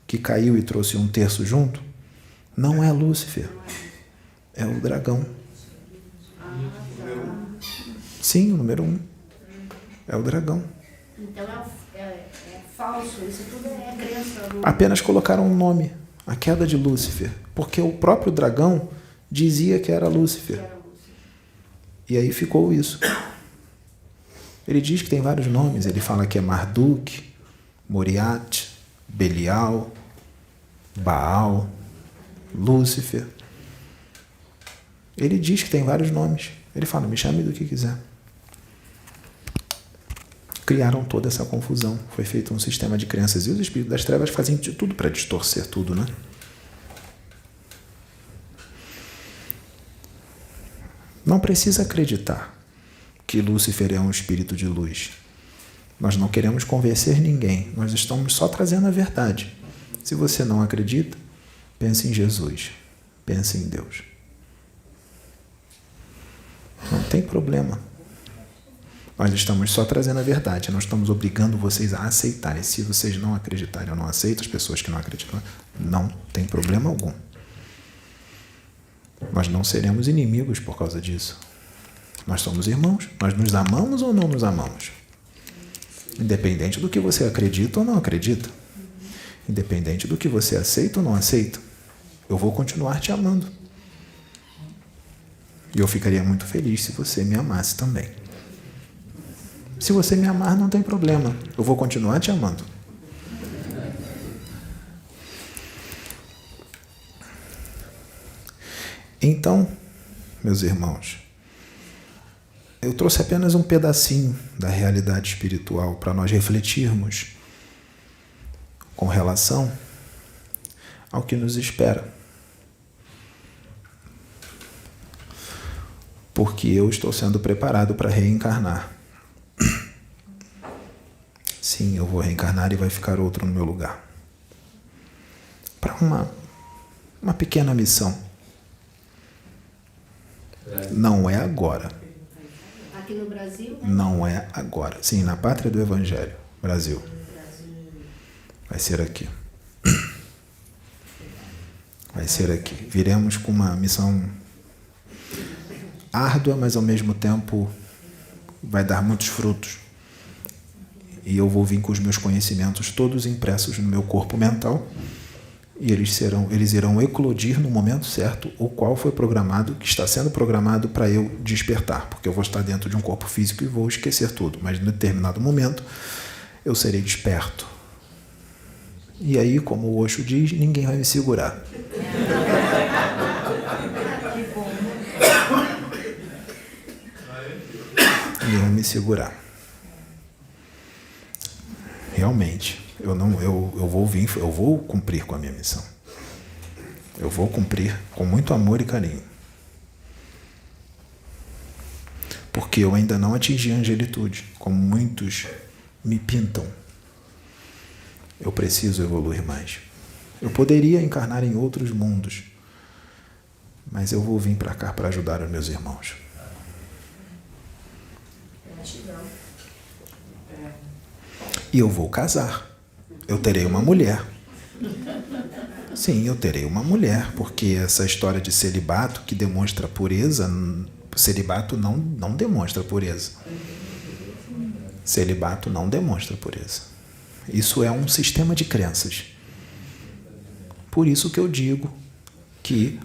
que caiu e trouxe um terço junto, não é Lúcifer. É o dragão. Sim, o número 1. É o dragão. Então é falso, isso tudo é crença. Apenas colocaram um nome, a queda de Lúcifer, porque o próprio dragão dizia que era Lúcifer. E aí ficou isso. Ele diz que tem vários nomes. Ele fala que é Marduk, Moriat, Belial, Baal, Lúcifer. Ele diz que tem vários nomes. Ele fala, me chame do que quiser. Criaram toda essa confusão. Foi feito um sistema de crenças. E os espíritos das trevas fazem de tudo para distorcer tudo, né? Não precisa acreditar que Lúcifer é um espírito de luz. Nós não queremos convencer ninguém. Nós estamos só trazendo a verdade. Se você não acredita, pense em Jesus. Pense em Deus. Não tem problema. Nós estamos só trazendo a verdade. Nós estamos obrigando vocês a aceitarem. Se vocês não acreditarem ou não aceitam, as pessoas que não acreditam, não tem problema algum. Nós não seremos inimigos por causa disso. Nós somos irmãos. Nós nos amamos ou não nos amamos? Independente do que você acredita ou não acredita. Independente do que você aceita ou não aceita. Eu vou continuar te amando. E eu ficaria muito feliz se você me amasse também. Se você me amar, não tem problema. Eu vou continuar te amando. Então, meus irmãos, eu trouxe apenas um pedacinho da realidade espiritual para nós refletirmos com relação ao que nos espera. Porque eu estou sendo preparado para reencarnar. Sim, eu vou reencarnar e vai ficar outro no meu lugar. Para uma pequena missão. Não é agora. Aqui no Brasil? Né? Não é agora. Sim, na pátria do Evangelho, Brasil. Vai ser aqui. Vai ser aqui. Viremos com uma missão árdua, mas ao mesmo tempo vai dar muitos frutos. E eu vou vir com os meus conhecimentos todos impressos no meu corpo mental, e eles irão eclodir no momento certo, o qual foi programado, que está sendo programado para eu despertar, porque eu vou estar dentro de um corpo físico e vou esquecer tudo, mas em determinado momento eu serei desperto. E aí, como o Osho diz, ninguém vai me segurar. Ninguém vai me segurar. Realmente, eu vou cumprir com a minha missão. Eu vou cumprir com muito amor e carinho. Porque eu ainda não atingi a angelitude, como muitos me pintam. Eu preciso evoluir mais. Eu poderia encarnar em outros mundos, mas eu vou vir para cá para ajudar os meus irmãos. E eu vou casar. Eu terei uma mulher. Sim, eu terei uma mulher, porque essa história de celibato que demonstra pureza, celibato não demonstra pureza. Celibato não demonstra pureza. Isso é um sistema de crenças. Por isso que eu digo que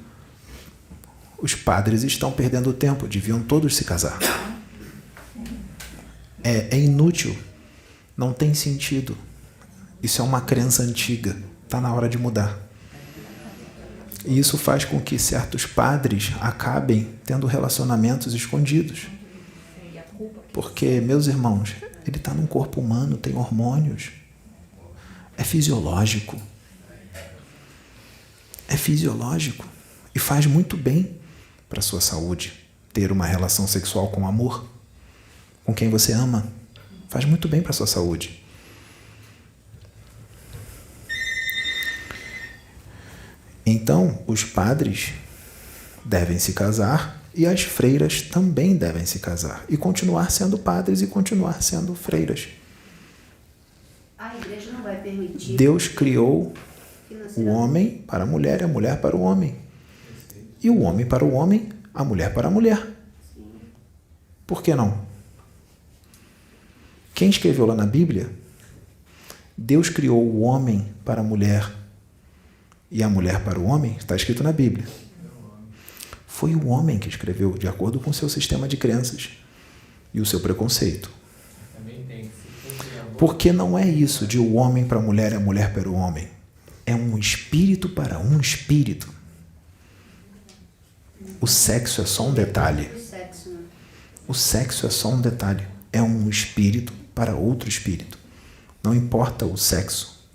os padres estão perdendo tempo, deviam todos se casar. É inútil. Não tem sentido. Isso é uma crença antiga. Está na hora de mudar. E isso faz com que certos padres acabem tendo relacionamentos escondidos. Porque, meus irmãos, ele está num corpo humano, tem hormônios. É fisiológico. É fisiológico. E faz muito bem para a sua saúde ter uma relação sexual com amor, com quem você ama. Faz muito bem para a sua saúde. Então, os padres devem se casar e as freiras também devem se casar e continuar sendo padres e continuar sendo freiras. A igreja não vai permitir. Deus criou o homem para a mulher e a mulher para o homem. E o homem para o homem, a mulher para a mulher. Por que não? Quem escreveu lá na Bíblia? Deus criou o homem para a mulher e a mulher para o homem? Está escrito na Bíblia. Foi o homem que escreveu, de acordo com o seu sistema de crenças e o seu preconceito. Porque não é isso de o homem para a mulher e a mulher para o homem. É um espírito para um espírito. O sexo é só um detalhe. O sexo é só um detalhe. É um espírito para outro espírito. Não importa o sexo.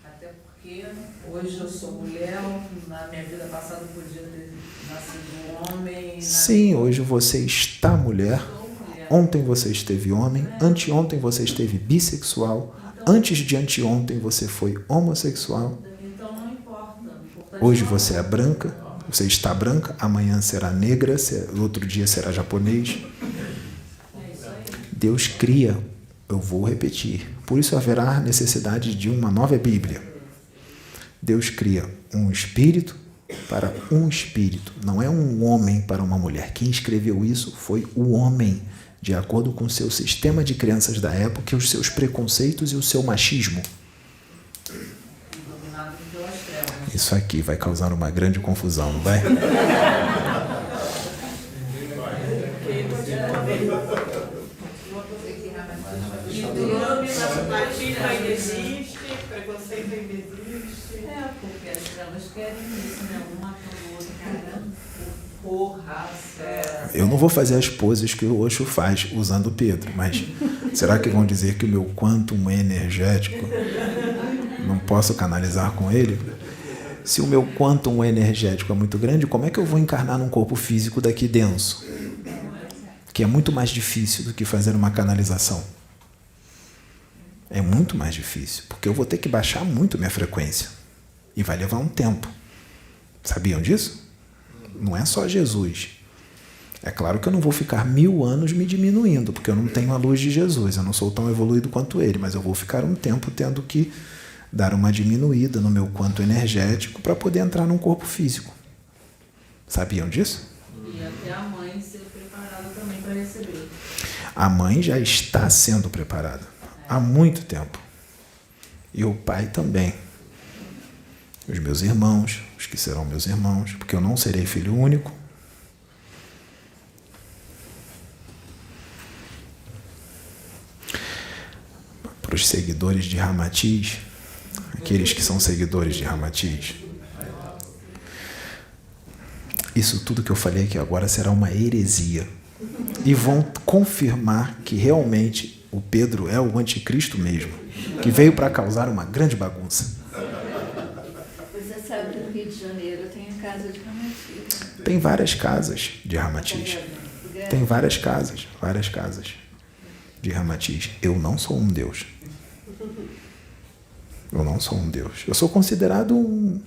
Até porque hoje eu sou mulher, na minha vida passada eu podia ter nascido homem. Sim, hoje você está mulher. Ontem você esteve homem. Anteontem você esteve bissexual. Antes de anteontem você foi homossexual. Então não importa. Hoje você é branca. Você está branca. Amanhã será negra. Outro dia será japonês. Deus cria, eu vou repetir, por isso haverá necessidade de uma nova Bíblia. Deus cria um espírito para um espírito, não é um homem para uma mulher. Quem escreveu isso foi o homem, de acordo com o seu sistema de crenças da época, os seus preconceitos e o seu machismo. Isso aqui vai causar uma grande confusão, não vai? Ainda existe, preconceito ainda existe. Porque as trevas querem isso, né? Um matando o outro, caramba. Eu não vou fazer as poses que o Osho faz usando o Pedro, mas será que vão dizer que o meu quantum é energético? Não posso canalizar com ele? Se o meu quantum energético é muito grande, como é que eu vou encarnar num corpo físico daqui denso? Que é muito mais difícil do que fazer uma canalização. É muito mais difícil, porque eu vou ter que baixar muito minha frequência. E vai levar um tempo. Sabiam disso? Não é só Jesus. É claro que eu não vou ficar 1000 anos me diminuindo, porque eu não tenho a luz de Jesus, eu não sou tão evoluído quanto ele, mas eu vou ficar um tempo tendo que dar uma diminuída no meu quanto energético para poder entrar num corpo físico. Sabiam disso? E até a mãe ser preparada também para receber. A mãe já está sendo preparada há muito tempo. E o pai também. Os meus irmãos, os que serão meus irmãos, porque eu não serei filho único. Para os seguidores de Ramatiz, aqueles que são seguidores de Ramatiz, isso tudo que eu falei aqui agora será uma heresia. E vão confirmar que realmente o Pedro é o anticristo mesmo, que veio para causar uma grande bagunça. Você sabe que no Rio de Janeiro tem a casa de Ramatiz. Tem várias casas de Ramatiz. Tem várias casas de Ramatiz. Eu não sou um Deus. Eu não sou um Deus. Eu sou considerado um...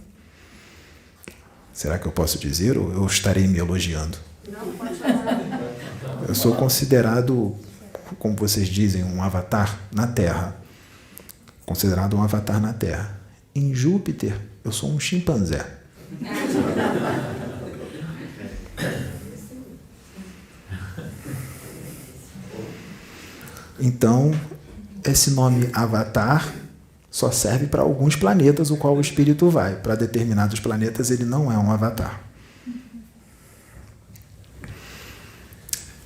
Será que eu posso dizer ou eu estarei me elogiando? Não, pode falar. Eu sou considerado, como vocês dizem, um avatar na Terra. Considerado um avatar na Terra. Em Júpiter, eu sou um chimpanzé. Então, esse nome avatar só serve para alguns planetas, o qual o espírito vai. Para determinados planetas, ele não é um avatar.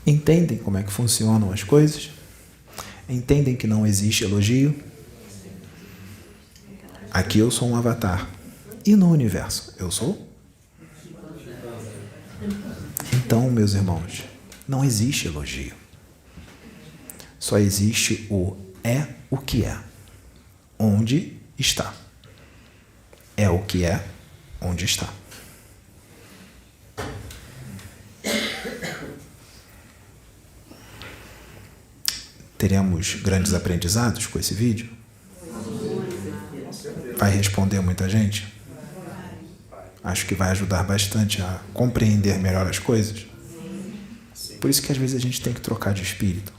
Entendem como é que funcionam as coisas? Entendem que não existe elogio? Aqui eu sou um avatar. E no universo, eu sou? Então, meus irmãos, não existe elogio. Só existe o é o que é. Onde está. É o que é, onde está. Teremos grandes aprendizados com esse vídeo? Vai responder muita gente? Acho que vai ajudar bastante a compreender melhor as coisas. Por isso que às vezes a gente tem que trocar de espírito.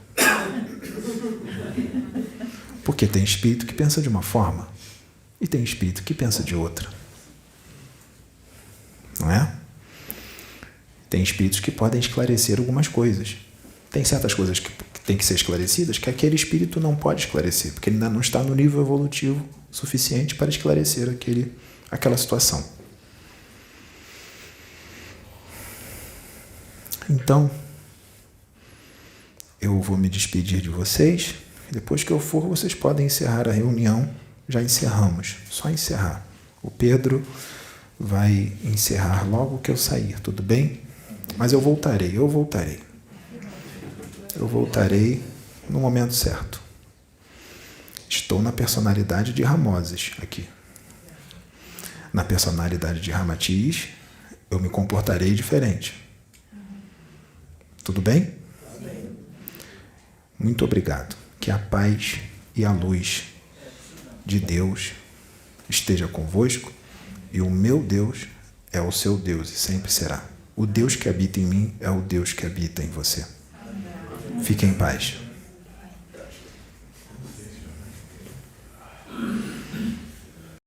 Porque tem espírito que pensa de uma forma e tem espírito que pensa de outra. Não é? Tem espíritos que podem esclarecer algumas coisas. Tem certas coisas que têm que ser esclarecidas que aquele espírito não pode esclarecer, porque ele ainda não está no nível evolutivo suficiente para esclarecer aquela situação. Então, eu vou me despedir de vocês. Depois que eu for, vocês podem encerrar a reunião. Já encerramos. Só encerrar. O Pedro vai encerrar logo que eu sair, tudo bem? Mas eu voltarei. Eu voltarei no momento certo. Estou na personalidade de Ramoses aqui. Na personalidade de Ramatiz, eu me comportarei diferente. Tudo bem? Muito obrigado. Que a paz e a luz de Deus esteja convosco, e o meu Deus é o seu Deus e sempre será. O Deus que habita em mim é o Deus que habita em você. Fiquem em paz.